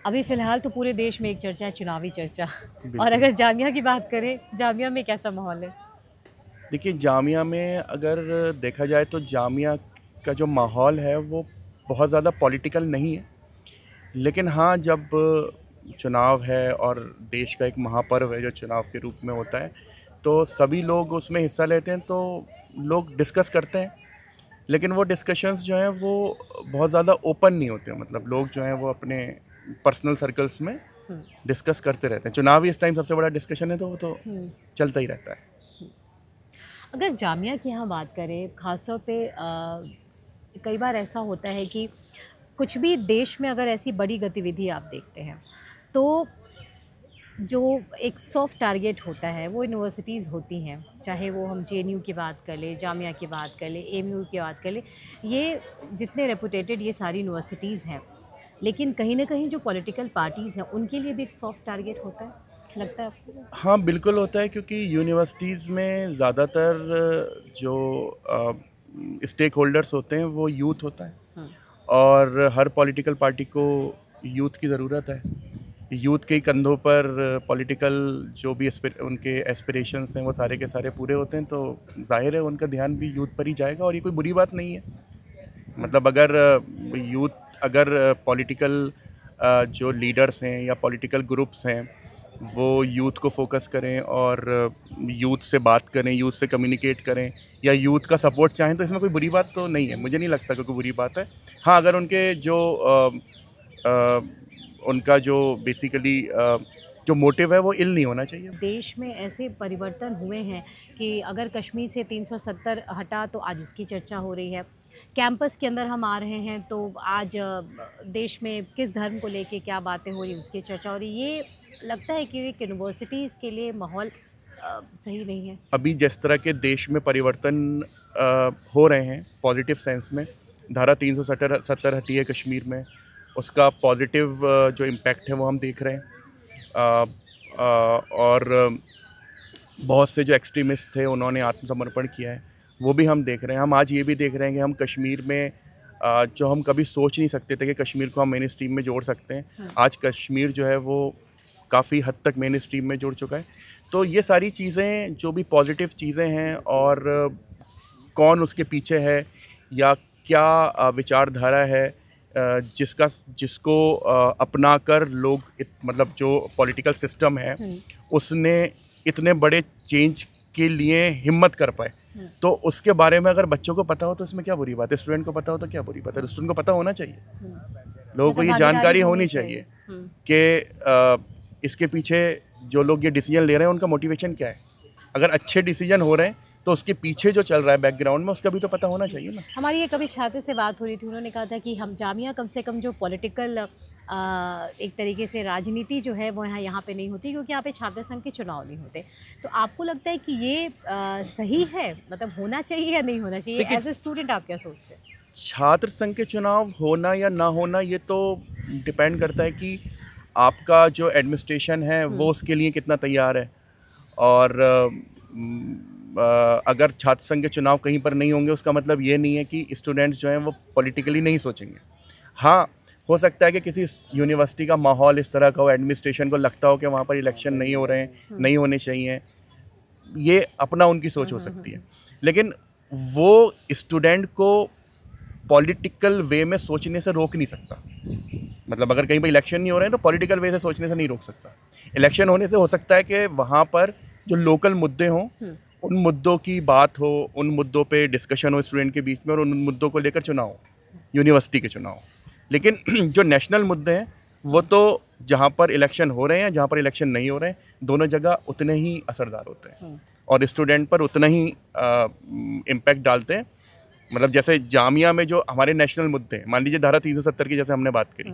अभी फ़िलहाल तो पूरे देश में एक चर्चा है, चुनावी चर्चा। और अगर जामिया की बात करें, जामिया में कैसा माहौल है?
देखिए, जामिया में अगर देखा जाए तो जामिया का जो माहौल है वो बहुत ज़्यादा पॉलिटिकल नहीं है, लेकिन हाँ, जब चुनाव है और देश का एक महापर्व है जो चुनाव के रूप में होता है, तो सभी लोग उसमें हिस्सा लेते हैं, तो लोग डिस्कस करते हैं, लेकिन वो डिस्कशंस जो हैं वो बहुत ज़्यादा ओपन नहीं होते। मतलब लोग जो हैं वो अपने पर्सनल सर्कल्स में डिस्कस करते रहते हैं। चुनाव ही इस टाइम सबसे बड़ा डिस्कशन है, तो वो तो चलता ही रहता है।
अगर जामिया की यहाँ बात करें, ख़ासतौर पे कई बार ऐसा होता है कि कुछ भी देश में अगर ऐसी बड़ी गतिविधि आप देखते हैं, तो जो एक सॉफ्ट टारगेट होता है वो यूनिवर्सिटीज़ होती हैं, चाहे वो हम जेएनयू की बात कर लें, जामिया की बात कर लें, एएमयू की बात कर लें, ये जितने रेपुटेटेड ये सारी यूनिवर्सिटीज़ हैं, लेकिन कहीं ना कहीं जो पॉलिटिकल पार्टीज़ हैं उनके लिए भी एक सॉफ्ट टारगेट होता है, लगता है आपको?
हाँ, बिल्कुल होता है, क्योंकि यूनिवर्सिटीज़ में ज़्यादातर जो स्टेक होल्डर्स होते हैं वो यूथ होता है, और हर पॉलिटिकल पार्टी को यूथ की ज़रूरत है। यूथ के ही कंधों पर पॉलिटिकल जो भी उनके एस्पिरेशंस हैं वो सारे के सारे पूरे होते हैं, तो जाहिर है उनका ध्यान भी यूथ पर ही जाएगा, और ये कोई बुरी बात नहीं है। मतलब अगर पॉलिटिकल जो लीडर्स हैं या पॉलिटिकल ग्रुप्स हैं वो यूथ को फोकस करें और यूथ से बात करें, यूथ से कम्युनिकेट करें, या यूथ का सपोर्ट चाहें, तो इसमें कोई बुरी बात तो नहीं है। मुझे नहीं लगता कि कोई बुरी बात है। हाँ, अगर उनका जो बेसिकली जो मोटिव है वो इल नहीं होना चाहिए।
देश में ऐसे परिवर्तन हुए हैं कि अगर कश्मीर से 370 हटा तो आज उसकी चर्चा हो रही है। कैंपस के अंदर हम आ रहे हैं तो आज देश में किस धर्म को लेके क्या बातें हो रही उसकी चर्चा हो रही। ये लगता है कि एक यूनिवर्सिटीज़ के लिए माहौल सही नहीं है?
अभी जिस तरह के देश में परिवर्तन हो रहे हैं पॉजिटिव सेंस में, धारा 370 हटी है कश्मीर में, उसका पॉजिटिव जो इम्पैक्ट है वो हम देख रहे हैं। और बहुत से जो एक्सट्रीमिस्ट थे उन्होंने आत्मसमर्पण किया है, वो भी हम देख रहे हैं। हम आज ये भी देख रहे हैं कि हम कश्मीर में जो हम कभी सोच नहीं सकते थे कि कश्मीर को हम मेन स्ट्रीम में जोड़ सकते हैं, आज कश्मीर जो है वो काफ़ी हद तक मेन स्ट्रीम में जुड़ चुका है। तो ये सारी चीज़ें जो भी पॉजिटिव चीज़ें हैं, और कौन उसके पीछे है या क्या विचारधारा है जिसको अपना कर लोग मतलब जो पॉलिटिकल सिस्टम है उसने इतने बड़े चेंज के लिए हिम्मत कर पाए, तो उसके बारे में अगर बच्चों को पता हो तो इसमें क्या बुरी बात है, स्टूडेंट को पता हो तो क्या बुरी बात है। स्टूडेंट को पता होना चाहिए, लोगों को ये जानकारी होनी चाहिए कि इसके पीछे जो लोग ये डिसीजन ले रहे हैं उनका मोटिवेशन क्या है। अगर अच्छे डिसीजन हो रहे हैं तो उसके पीछे जो चल रहा है बैकग्राउंड में उसका भी तो पता होना चाहिए ना।
हमारी ये कभी छात्र से बात हो रही थी, उन्होंने कहा था कि हम जामिया कम से कम जो पॉलिटिकल एक तरीके से राजनीति जो है वो यहाँ पे नहीं होती, क्योंकि यहाँ पे छात्र संघ के चुनाव नहीं होते। तो आपको लगता है कि ये सही है, मतलब होना चाहिए या नहीं होना चाहिए? एज ए स्टूडेंट आप क्या सोचते हैं?
छात्र संघ के चुनाव होना या ना होना ये तो डिपेंड करता है कि आपका जो एडमिनिस्ट्रेशन है वो उसके लिए कितना तैयार है। और अगर छात्र संघ के चुनाव कहीं पर नहीं होंगे उसका मतलब ये नहीं है कि स्टूडेंट्स जो हैं वो पॉलिटिकली नहीं सोचेंगे। हाँ, हो सकता है कि किसी यूनिवर्सिटी का माहौल इस तरह का हो, एडमिनिस्ट्रेशन को लगता हो कि वहाँ पर इलेक्शन नहीं हो रहे हैं, नहीं होने चाहिए, ये अपना उनकी सोच हो सकती है। लेकिन वो स्टूडेंट को पॉलिटिकल वे में सोचने से रोक नहीं सकता। मतलब अगर कहीं पर इलेक्शन नहीं हो रहे हैं तो पॉलिटिकल वे से सोचने से नहीं रोक सकता। इलेक्शन होने से हो सकता है कि वहाँ पर जो लोकल मुद्दे हों उन मुद्दों की बात हो, उन मुद्दों पे डिस्कशन हो स्टूडेंट के बीच में, और उन मुद्दों को लेकर चुनाव, यूनिवर्सिटी के चुनाव। लेकिन जो नेशनल मुद्दे हैं वो तो जहाँ पर इलेक्शन हो रहे हैं, जहाँ पर इलेक्शन नहीं हो रहे हैं, दोनों जगह उतने ही असरदार होते हैं और स्टूडेंट पर उतना ही इम्पैक्ट डालते हैं। मतलब जैसे जामिया में जो हमारे नेशनल मुद्दे हैं, मान लीजिए धारा 370 की जैसे हमने बात करी,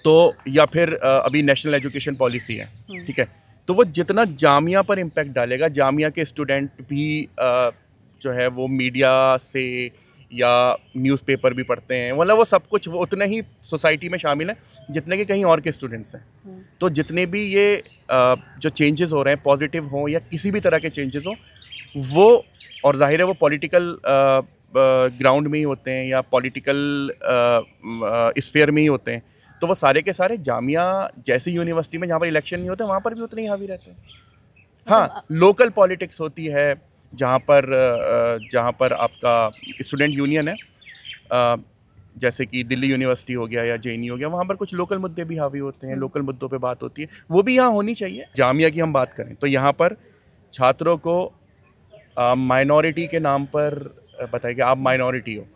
तो या फिर अभी नेशनल एजुकेशन पॉलिसी है, ठीक है, तो वो जितना जामिया पर इम्पैक्ट डालेगा, जामिया के स्टूडेंट भी जो है वो मीडिया से या न्यूज़पेपर भी पढ़ते हैं, मतलब वो सब कुछ वो उतने ही सोसाइटी में शामिल है जितने कि कहीं और के स्टूडेंट्स हैं। तो जितने भी ये जो चेंजेस हो रहे हैं, पॉजिटिव हों या किसी भी तरह के चेंजेस हों, वो, और जाहिर है वो पॉलिटिकल ग्राउंड में ही होते हैं या पॉलिटिकल स्फीयर में ही होते हैं, तो वो सारे के सारे जामिया जैसी यूनिवर्सिटी में जहाँ पर इलेक्शन नहीं होते वहाँ पर भी उतने ही हावी रहते हैं। हाँ, लोकल पॉलिटिक्स होती है जहाँ पर आपका स्टूडेंट यूनियन है, जैसे कि दिल्ली यूनिवर्सिटी हो गया या जेएनयू हो गया, वहाँ पर कुछ लोकल मुद्दे भी हावी होते हैं, लोकल मुद्दों पे बात होती है, वो भी यहाँ होनी चाहिए। जामिया की हम बात करें तो यहाँ पर छात्रों को माइनॉरिटी के नाम पर बताया कि आप माइनॉरिटी हो,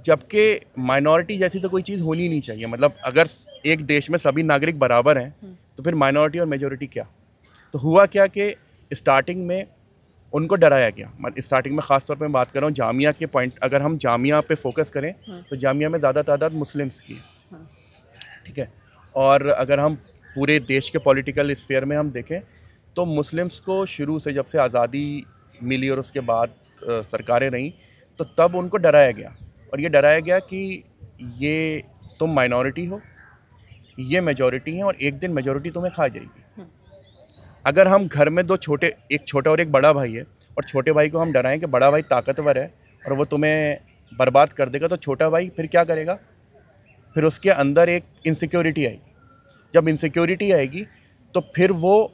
जबकि माइनॉरिटी जैसी तो कोई चीज़ होनी नहीं चाहिए। मतलब अगर एक देश में सभी नागरिक बराबर हैं तो फिर माइनॉरिटी और मेजॉरिटी क्या? तो हुआ क्या कि स्टार्टिंग में उनको डराया गया। स्टार्टिंग में ख़ास तौर पे मैं बात कर रहा हूँ जामिया के पॉइंट, अगर हम जामिया पे फोकस करें तो जामिया में ज़्यादा तादाद मुस्लिम्स की है, ठीक है। और अगर हम पूरे देश के पॉलिटिकल स्फीयर में हम देखें तो मुस्लिम्स को शुरू से, जब से आज़ादी मिली और उसके बाद सरकारें रहीं, तो तब उनको डराया गया, और ये डराया गया कि ये तुम माइनॉरिटी हो, ये मेजॉरिटी है, और एक दिन मेजॉरिटी तुम्हें खा जाएगी। अगर हम घर में दो छोटे, एक छोटा और एक बड़ा भाई है, और छोटे भाई को हम डराएं कि बड़ा भाई ताकतवर है और वो तुम्हें बर्बाद कर देगा, तो छोटा भाई फिर क्या करेगा? फिर उसके अंदर एक इनसिक्योरिटी आएगी। जब इनसिक्योरिटी आएगी तो फिर वो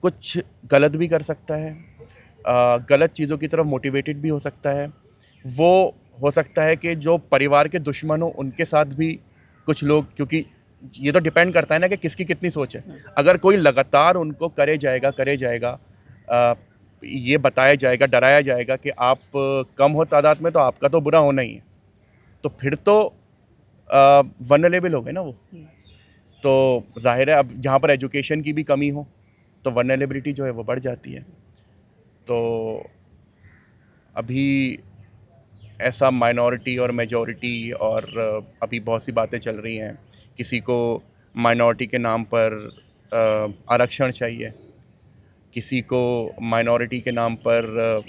कुछ गलत भी कर सकता है, गलत चीज़ों की तरफ मोटिवेटेड भी हो सकता है। वो हो सकता है कि जो परिवार के दुश्मन हो उनके साथ भी कुछ लोग, क्योंकि ये तो डिपेंड करता है ना कि किसकी कितनी सोच है। अगर कोई लगातार उनको करे जाएगा, ये बताया जाएगा, डराया जाएगा कि आप कम हो तादाद में तो आपका तो बुरा होना ही है, तो फिर तो वनरेबल हो गए ना वो। तो जाहिर है अब जहाँ पर एजुकेशन की भी कमी हो तो वनरेबिलिटी जो है वो बढ़ जाती है। तो अभी ऐसा माइनॉरिटी और मेजॉरिटी और अभी बहुत सी बातें चल रही हैं, किसी को माइनॉरिटी के नाम पर आरक्षण चाहिए, किसी को माइनॉरिटी के नाम पर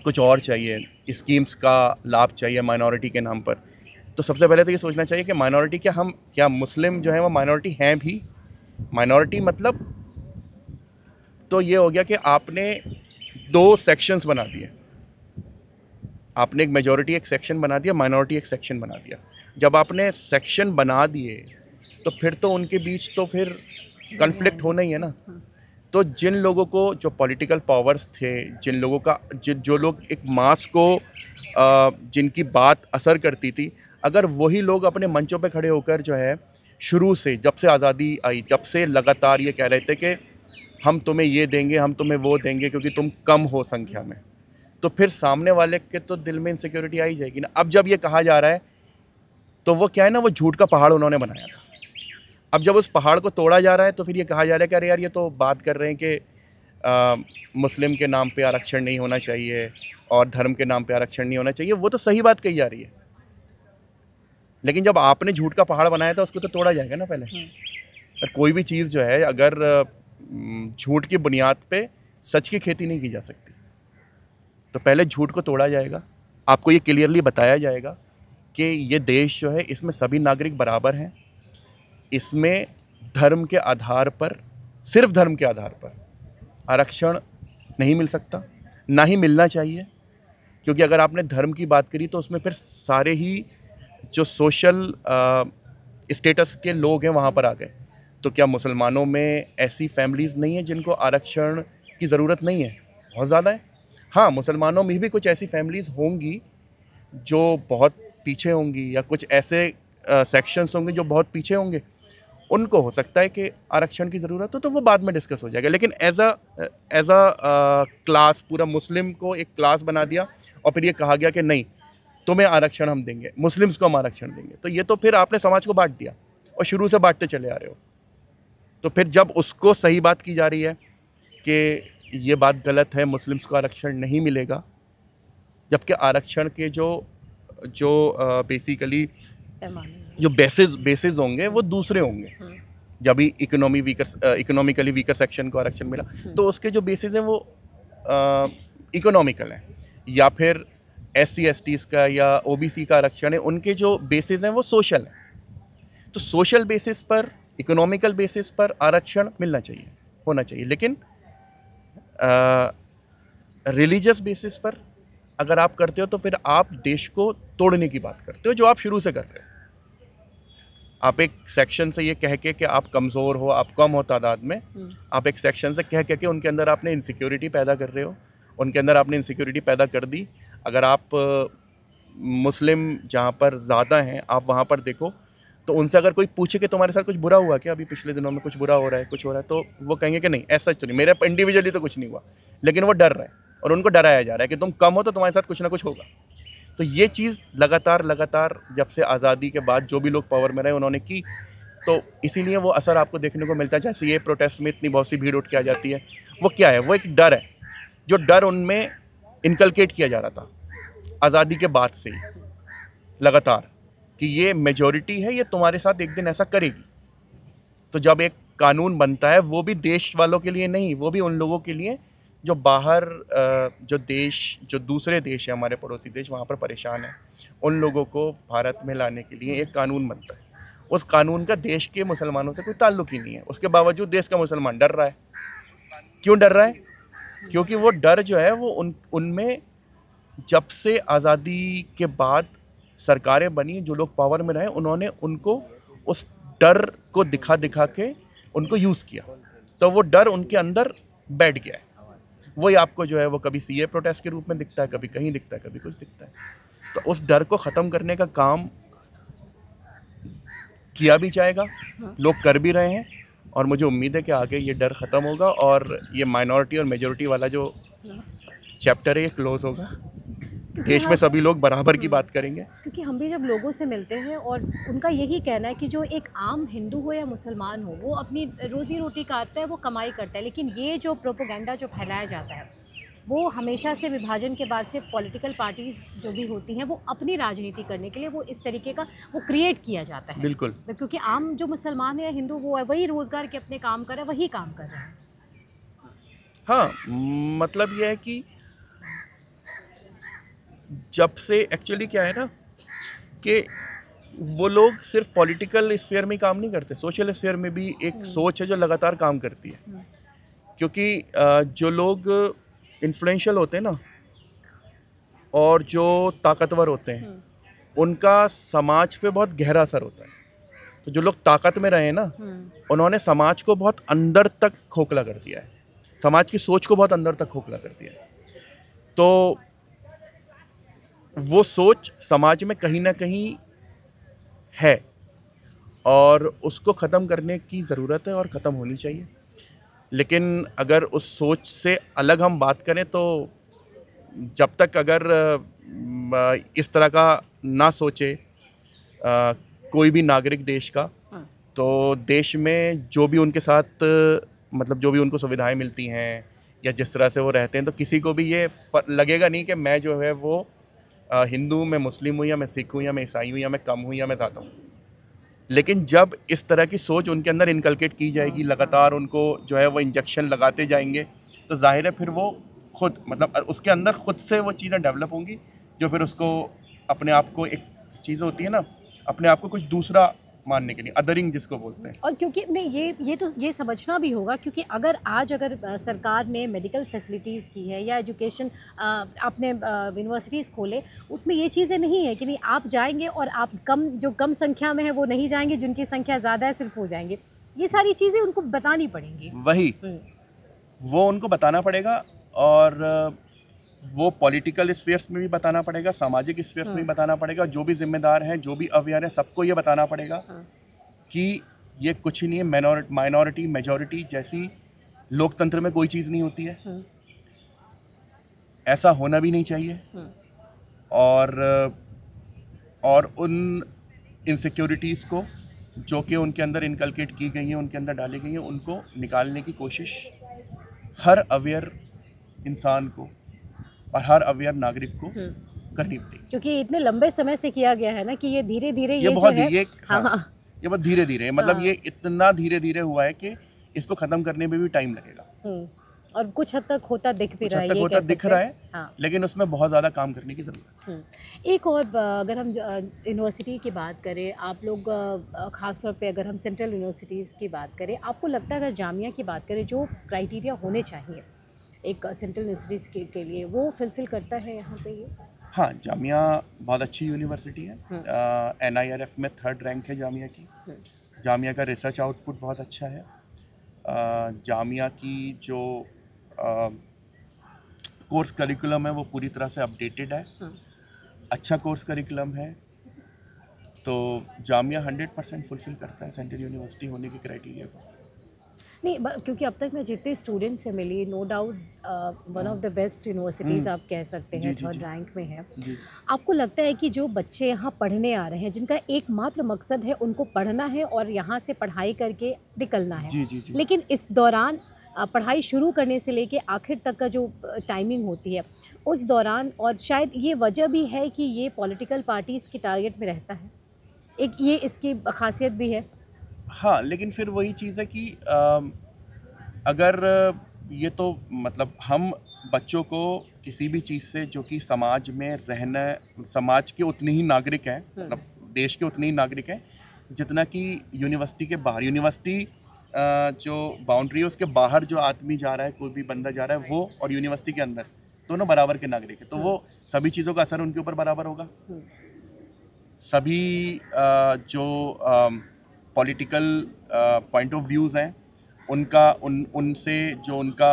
कुछ और चाहिए, स्कीम्स का लाभ चाहिए माइनॉरिटी के नाम पर। तो सबसे पहले तो ये सोचना चाहिए कि माइनॉरिटी क्या मुस्लिम जो है वो माइनॉरिटी हैं भी? माइनॉरिटी मतलब तो ये हो गया कि आपने 2 सेक्शंस बना दिए, आपने एक मेजॉरिटी एक सेक्शन बना दिया, माइनॉरिटी एक सेक्शन बना दिया। जब आपने सेक्शन बना दिए तो फिर तो उनके बीच तो फिर कन्फ्लिक्ट होना ही है ना। तो जिन लोगों को जो पॉलिटिकल पावर्स थे, जिन लोगों का जो लोग एक मास को जिनकी बात असर करती थी, अगर वही लोग अपने मंचों पे खड़े होकर जो है शुरू से जब से आज़ादी आई, जब से लगातार ये कह रहे थे कि हम तुम्हें ये देंगे, हम तुम्हें वो देंगे क्योंकि तुम कम हो संख्या में, तो फिर सामने वाले के तो दिल में इनसिक्योरिटी आ ही जाएगी ना। अब जब ये कहा जा रहा है तो वो क्या है ना, वो झूठ का पहाड़ उन्होंने बनाया था। अब जब उस पहाड़ को तोड़ा जा रहा है तो फिर ये कहा जा रहा है कि अरे यार ये तो बात कर रहे हैं कि मुस्लिम के नाम पे आरक्षण नहीं होना चाहिए और धर्म के नाम पे आरक्षण नहीं होना चाहिए। वो तो सही बात कही जा रही है, लेकिन जब आपने झूठ का पहाड़ बनाया था उसको तो तोड़ा जाएगा ना पहले। और कोई भी चीज़ जो है अगर झूठ की बुनियाद पे सच की खेती नहीं की जा सकती, तो पहले झूठ को तोड़ा जाएगा। आपको ये क्लियरली बताया जाएगा कि ये देश जो है इसमें सभी नागरिक बराबर हैं, इसमें धर्म के आधार पर, सिर्फ धर्म के आधार पर आरक्षण नहीं मिल सकता, ना ही मिलना चाहिए। क्योंकि अगर आपने धर्म की बात करी तो उसमें फिर सारे ही जो सोशल स्टेटस के लोग हैं वहाँ पर आ गए। तो क्या मुसलमानों में ऐसी फैमिलीज़ नहीं हैं जिनको आरक्षण की ज़रूरत नहीं है? बहुत ज़्यादा है। हाँ, मुसलमानों में भी कुछ ऐसी फैमिलीज़ होंगी जो बहुत पीछे होंगी, या कुछ ऐसे सेक्शंस होंगे जो बहुत पीछे होंगे, उनको हो सकता है कि आरक्षण की ज़रूरत हो, तो वो बाद में डिस्कस हो जाएगा। लेकिन एज अ क्लास पूरा मुस्लिम को एक क्लास बना दिया और फिर ये कहा गया कि नहीं तुम्हें आरक्षण हम देंगे, मुस्लिम्स को हम आरक्षण देंगे, तो ये तो फिर आपने समाज को बांट दिया और शुरू से बांटते चले आ रहे हो। तो फिर जब उसको सही बात की जा रही है कि ये बात गलत है, मुस्लिम्स को आरक्षण नहीं मिलेगा, जबकि आरक्षण के जो बेसिकली जो बेसिस होंगे वो दूसरे होंगे। जब भी इकोनॉमिकली वीकर सेक्शन को आरक्षण मिला तो उसके जो बेसिस हैं वो इकोनॉमिकल हैं, या फिर SC STs का या OBC का आरक्षण है, उनके जो बेसिस हैं वो सोशल हैं। तो सोशल बेसिस पर, इकोनॉमिकल बेसिस पर आरक्षण मिलना चाहिए, होना चाहिए। लेकिन रिलीजियस बेसिस पर अगर आप करते हो तो फिर आप देश को तोड़ने की बात करते हो, जो आप शुरू से कर रहे हो। आप एक सेक्शन से ये कह के कि आप कमज़ोर हो, आप कम हो तादाद में, आप एक सेक्शन से कह के उनके अंदर आपने इनसिक्योरिटी पैदा कर रहे हो, उनके अंदर आपने इनसिक्योरिटी पैदा कर दी। अगर आप मुस्लिम जहाँ पर ज़्यादा हैं आप वहाँ पर देखो, तो उनसे अगर कोई पूछे कि तुम्हारे साथ कुछ बुरा हुआ क्या, अभी पिछले दिनों में कुछ बुरा हो रहा है, कुछ हो रहा है, तो वो कहेंगे कि नहीं ऐसा तो नहीं, मेरे इंडिविजुअली तो कुछ नहीं हुआ, लेकिन वो डर रहे हैं और उनको डराया जा रहा है कि तुम कम हो तो तुम्हारे साथ कुछ ना कुछ होगा। तो ये चीज़ लगातार जब से आज़ादी के बाद जो भी लोग पावर में रहे उन्होंने की, तो इसीलिए वो असर आपको देखने को मिलता है। जैसे ये प्रोटेस्ट में इतनी बहुत सी भीड़ उठ के आ जाती है, वो क्या है, वो एक डर है, जो डर उनमें इनकलकेट किया जा रहा था आज़ादी के बाद से ही लगातार, कि ये मेजॉरिटी है, ये तुम्हारे साथ एक दिन ऐसा करेगी। तो जब एक कानून बनता है वो भी देश वालों के लिए नहीं, वो भी उन लोगों के लिए जो बाहर जो दूसरे देश है, हमारे पड़ोसी देश, वहाँ पर परेशान है, उन लोगों को भारत में लाने के लिए एक कानून बनता है। उस कानून का देश के मुसलमानों से कोई ताल्लुक ही नहीं है, उसके बावजूद देश का मुसलमान डर रहा है। क्यों डर रहा है? क्योंकि वो डर जो है वो उनमें जब से आज़ादी के बाद सरकारें बनी, जो लोग पावर में रहे, उन्होंने उनको उस डर को दिखा के उनको यूज़ किया, तो वो डर उनके अंदर बैठ गया है। वही आपको जो है वो कभी CA प्रोटेस्ट के रूप में दिखता है, कभी कहीं दिखता है, कभी कुछ दिखता है। तो उस डर को ख़त्म करने का काम किया भी जाएगा, लोग कर भी रहे हैं, और मुझे उम्मीद है कि आगे ये डर ख़त्म होगा और ये माइनॉरिटी और मेजॉरिटी वाला जो चैप्टर है ये क्लोज़ होगा। देश में सभी लोग बराबर की बात करेंगे।
क्योंकि हम भी जब लोगों से मिलते हैं और उनका यही कहना है कि जो एक आम हिंदू हो या मुसलमान हो, वो अपनी रोज़ी रोटी काटता है, वो कमाई करता है, लेकिन ये जो प्रोपेगेंडा जो फैलाया जाता है वो हमेशा से विभाजन के बाद से पॉलिटिकल पार्टीज़ जो भी होती हैं वो अपनी राजनीति करने के लिए वो इस तरीके का वो क्रिएट किया जाता है।
बिल्कुल।
क्योंकि आम जो मुसलमान है, हिंदू, वो वही रोज़गार के अपने काम कर रहे हैं, वही काम कर रहे हैं।
हाँ, मतलब ये है कि जब से एक्चुअली क्या है ना कि वो लोग सिर्फ पॉलिटिकल स्फीयर में ही काम नहीं करते, सोशल स्फीयर में भी एक सोच है जो लगातार काम करती है। क्योंकि जो लोग इन्फ्लुएंशियल होते हैं ना और जो ताकतवर होते हैं उनका समाज पे बहुत गहरा असर होता है। तो जो लोग ताकत में रहे ना उन्होंने समाज को बहुत अंदर तक खोखला कर दिया है, समाज की सोच को बहुत अंदर तक खोखला कर दिया है। तो वो सोच समाज में कहीं ना कहीं है और उसको ख़त्म करने की ज़रूरत है और ख़त्म होनी चाहिए। लेकिन अगर उस सोच से अलग हम बात करें तो जब तक अगर इस तरह का ना सोचे कोई भी नागरिक देश का, तो देश में जो भी उनके साथ मतलब जो भी उनको सुविधाएं मिलती हैं या जिस तरह से वो रहते हैं, तो किसी को भी ये लगेगा नहीं कि मैं जो है वो हिंदू, मैं मुस्लिम हूँ या मैं सिख हूँ या मैं ईसाई हूँ या मैं कम हूँ या मैं ज़्यादा हूँ। लेकिन जब इस तरह की सोच उनके अंदर इनकलकेट की जाएगी, लगातार उनको जो है वो इंजेक्शन लगाते जाएंगे, तो जाहिर है फिर वो खुद मतलब उसके अंदर खुद से वो चीज़ें डेवलप होंगी जो फिर उसको अपने आप को, एक चीज़ होती है ना अपने आप को कुछ दूसरा मानने के लिए, अदरिंग जिसको बोलते हैं।
और क्योंकि नहीं, ये समझना भी होगा, क्योंकि अगर सरकार ने मेडिकल फैसिलिटीज़ की है या एजुकेशन आपने यूनिवर्सिटीज़ खोले, उसमें ये चीज़ें नहीं है कि नहीं आप जाएंगे और आप जो कम संख्या में है वो नहीं जाएंगे, जिनकी संख्या ज़्यादा है सिर्फ हो जाएंगे। ये सारी चीज़ें उनको बतानी पड़ेंगी।
वही वो उनको बताना पड़ेगा और वो पॉलिटिकल स्फीयर्स में भी बताना पड़ेगा, सामाजिक स्फीयर्स में भी बताना पड़ेगा। जो भी जिम्मेदार हैं, जो भी अवेयर हैं, सबको ये बताना पड़ेगा कि ये कुछ ही नहीं है, माइनॉरिटी मेजॉरिटी जैसी लोकतंत्र में कोई चीज़ नहीं होती है, ऐसा होना भी नहीं चाहिए। और उन इनसिक्योरिटीज़ को जो कि उनके अंदर इनकलकेट की गई हैं, उनके अंदर डाली गई हैं, उनको निकालने की कोशिश हर अवेयर इंसान को और हर अवेयर नागरिक को करनी पड़ेगी।
क्योंकि इतने लंबे समय से किया गया है ना कि ये धीरे धीरे
ये बहुत धीरे धीरे मतलब ये इतना धीरे धीरे हुआ है कि इसको खत्म करने में भी टाइम लगेगा।
और कुछ हद तक होता दिख भी रहा है,
दिख रहा है, लेकिन उसमें बहुत ज़्यादा काम करने की ज़रूरत है।
एक और अगर हम यूनिवर्सिटी की बात करें, आप लोग ख़ास तौर पे अगर हम सेंट्रल यूनिवर्सिटीज़ की बात करें, आपको लगता है अगर जामिया की बात करें, जो क्राइटेरिया होने चाहिए एक सेंट्रल यूनिवर्सिटीज़ के लिए, वो फुलफ़िल करता है यहाँ पे ये?
हाँ, जामिया बहुत अच्छी यूनिवर्सिटी है। NIRF में 3rd रैंक है जामिया की। जामिया का रिसर्च आउटपुट बहुत अच्छा है। जामिया की जो कोर्स करिकुलम है वो पूरी तरह से अपडेटेड है। अच्छा कोर्स करिकुलम है। तो जामिया 100% फुलफ़िल करता है सेंट्रल यूनिवर्सिटी होने की क्राइटेरिया को।
नहीं, क्योंकि अब तक मैं जितने स्टूडेंट से मिली, no doubt one of the best universities आप कह सकते हैं, 3rd रैंक में है। आपको लगता है कि जो बच्चे यहाँ पढ़ने आ रहे हैं, जिनका एकमात्र मकसद है उनको पढ़ना है और यहाँ से पढ़ाई करके निकलना है, लेकिन इस दौरान पढ़ाई शुरू करने से लेके आखिर तक का जो टाइमिंग होती है उस दौरान, और शायद ये वजह भी है कि ये पॉलिटिकल पार्टीज़ के टारगेट में रहता है, एक ये इसकी खासियत भी है।
हाँ, लेकिन फिर वही चीज़ है कि अगर ये तो मतलब हम बच्चों को किसी भी चीज़ से जो कि समाज में रहना, समाज के उतने ही नागरिक हैं, मतलब देश के उतने ही नागरिक हैं जितना कि यूनिवर्सिटी के बाहर, यूनिवर्सिटी जो बाउंड्री है उसके बाहर जो आदमी जा रहा है, कोई भी बंदा जा रहा है, वो और यूनिवर्सिटी के अंदर दोनों बराबर के नागरिक है। तो वो सभी चीज़ों का असर उनके ऊपर बराबर होगा। सभी जो पॉलिटिकल पॉइंट ऑफ व्यूज़ हैं उनका उनसे जो उनका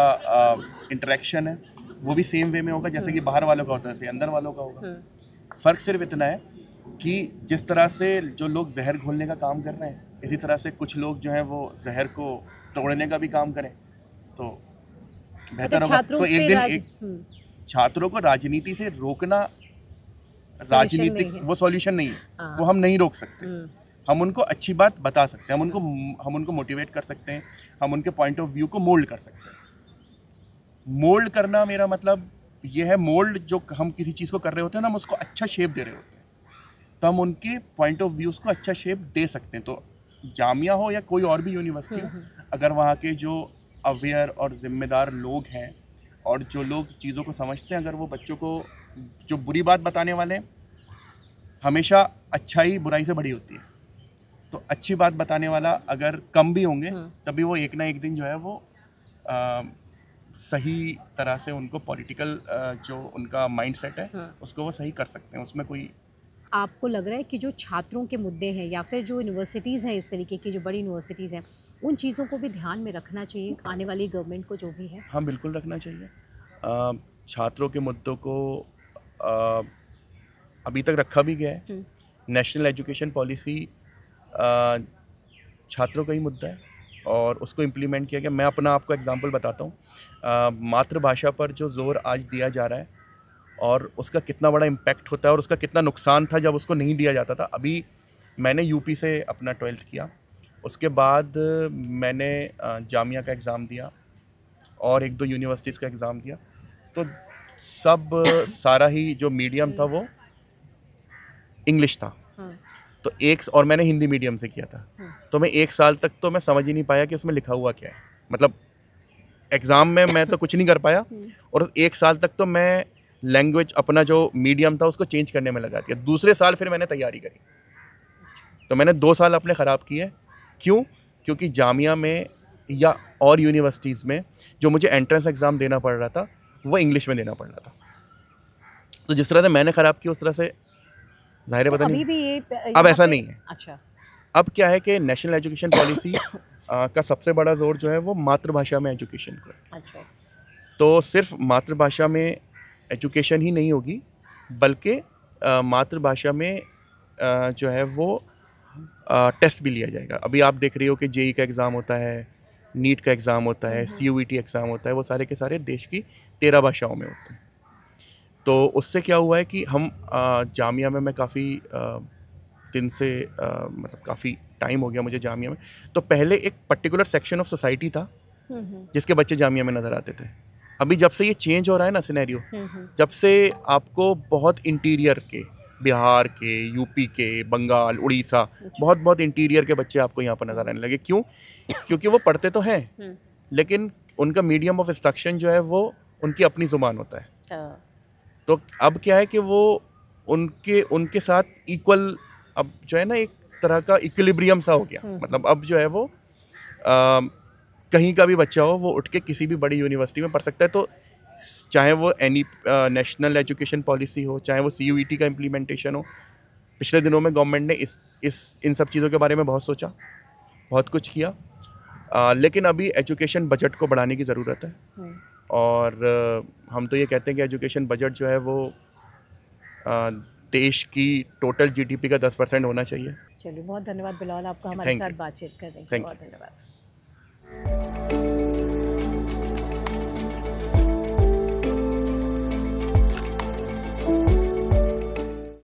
इंटरेक्शन है वो भी सेम वे में होगा जैसे कि बाहर वालों का होता है, जैसे अंदर वालों का होगा। फ़र्क सिर्फ इतना है कि जिस तरह से जो लोग जहर घोलने का काम कर रहे हैं, इसी तरह से कुछ लोग जो हैं वो जहर को तोड़ने का भी काम करें तो बेहतर होगा। तो एक दिन छात्रों को राजनीति से रोकना, राजनीतिक वो सॉल्यूशन नहीं है, वो हम नहीं रोक सकते। हम उनको अच्छी बात बता सकते हैं, हम उनको मोटिवेट कर सकते हैं, हम उनके पॉइंट ऑफ व्यू को मोल्ड कर सकते हैं। मोल्ड करना मेरा मतलब ये है, मोल्ड जो हम किसी चीज़ को कर रहे होते हैं ना, हम उसको अच्छा शेप दे रहे होते हैं, तो हम उनके पॉइंट ऑफ व्यूज़ को अच्छा शेप दे सकते हैं। तो जामिया हो या कोई और भी यूनिवर्सिटी हो, अगर वहाँ के जो अवेयर और ज़िम्मेदार लोग हैं और जो लोग चीज़ों को समझते हैं, अगर वो बच्चों को जो बुरी बात बताने वाले हैं, हमेशा अच्छाई बुराई से बड़ी होती है, तो अच्छी बात बताने वाला अगर कम भी होंगे तभी वो एक ना एक दिन जो है वो सही तरह से उनको पॉलिटिकल जो उनका माइंड सेट है उसको वो सही कर सकते हैं। उसमें कोई
आपको लग रहा है कि जो छात्रों के मुद्दे हैं या फिर जो यूनिवर्सिटीज़ हैं, इस तरीके की जो बड़ी यूनिवर्सिटीज़ हैं, उन चीज़ों को भी ध्यान में रखना चाहिए आने वाली गवर्नमेंट को जो भी है?
हाँ, बिल्कुल रखना चाहिए। छात्रों के मुद्दों को अ, अभी तक रखा भी गया है। नेशनल एजुकेशन पॉलिसी छात्रों का ही मुद्दा है और उसको इम्प्लीमेंट किया गया। मैं अपना आपको एग्जांपल बताता हूँ। मातृभाषा पर जो ज़ोर आज दिया जा रहा है और उसका कितना बड़ा इम्पैक्ट होता है और उसका कितना नुकसान था जब उसको नहीं दिया जाता था। अभी मैंने यूपी से अपना 12th किया, उसके बाद मैंने जामिया का एग्ज़ाम दिया और 1-2 यूनिवर्सिटीज़ का एग्ज़ाम दिया, तो सारा ही जो मीडियम था वो इंग्लिश था। तो और मैंने हिंदी मीडियम से किया था, तो मैं 1 साल तक तो मैं समझ ही नहीं पाया कि उसमें लिखा हुआ क्या है। मतलब एग्ज़ाम में मैं तो कुछ नहीं कर पाया और 1 साल तक तो मैं लैंग्वेज अपना जो मीडियम था उसको चेंज करने में लगा दिया। दूसरे साल फिर मैंने तैयारी करी, तो मैंने 2 साल अपने ख़राब किए। क्यों? क्योंकि जामिया में या और यूनिवर्सिटीज़ में जो मुझे एंट्रेंस एग्ज़ाम देना पड़ रहा था वो इंग्लिश में देना पड़ रहा था। तो जिस तरह से मैंने ख़राब किया उस तरह से ज़ाहिर है, पता
अभी
नहीं
भी ये
अब ऐसा नहीं है।
अच्छा,
अब क्या है कि नेशनल एजुकेशन पॉलिसी का सबसे बड़ा जोर जो है वो मातृभाषा में एजुकेशन को है।
अच्छा,
तो सिर्फ मातृभाषा में एजुकेशन ही नहीं होगी, बल्कि मातृभाषा में जो है वो टेस्ट भी लिया जाएगा। अभी आप देख रही हो कि जेई का एग्ज़ाम होता है, नीट का एग्ज़ाम होता है, CUET एग्ज़ाम होता है, वो सारे के सारे देश की 13 भाषाओं में होते हैं। तो उससे क्या हुआ है कि हम जामिया में मैं काफ़ी दिन से मतलब काफ़ी टाइम हो गया मुझे जामिया में, तो पहले एक पर्टिकुलर सेक्शन ऑफ सोसाइटी था जिसके बच्चे जामिया में नज़र आते थे। अभी जब से ये चेंज हो रहा है ना सिनेरियो, जब से आपको बहुत इंटीरियर के, बिहार के, यूपी के, बंगाल, उड़ीसा, बहुत इंटीरियर के बच्चे आपको यहाँ पर नज़र आने लगे। क्यों? क्योंकि वो पढ़ते तो हैं लेकिन उनका मीडियम ऑफ इंस्ट्रक्शन जो है वो उनकी अपनी ज़ुबान होता है। तो अब क्या है कि वो उनके साथ इक्वल, अब जो है ना एक तरह का इक्विलिब्रियम सा हो गया। मतलब अब जो है वो कहीं का भी बच्चा हो वो उठ के किसी भी बड़ी यूनिवर्सिटी में पढ़ सकता है। तो चाहे वो नेशनल एजुकेशन पॉलिसी हो, चाहे वो CUET का इम्प्लीमेंटेशन हो, पिछले दिनों में गवर्नमेंट ने इन सब चीज़ों के बारे में बहुत सोचा, बहुत कुछ किया, लेकिन अभी एजुकेशन बजट को बढ़ाने की ज़रूरत है। और हम तो ये कहते हैं कि एजुकेशन बजट जो है वो देश की टोटल GDP का 10% होना चाहिए।
चलिए, बहुत धन्यवाद बिलावल, आपका हमारे साथ बातचीत करने के लिए। बहुत धन्यवाद।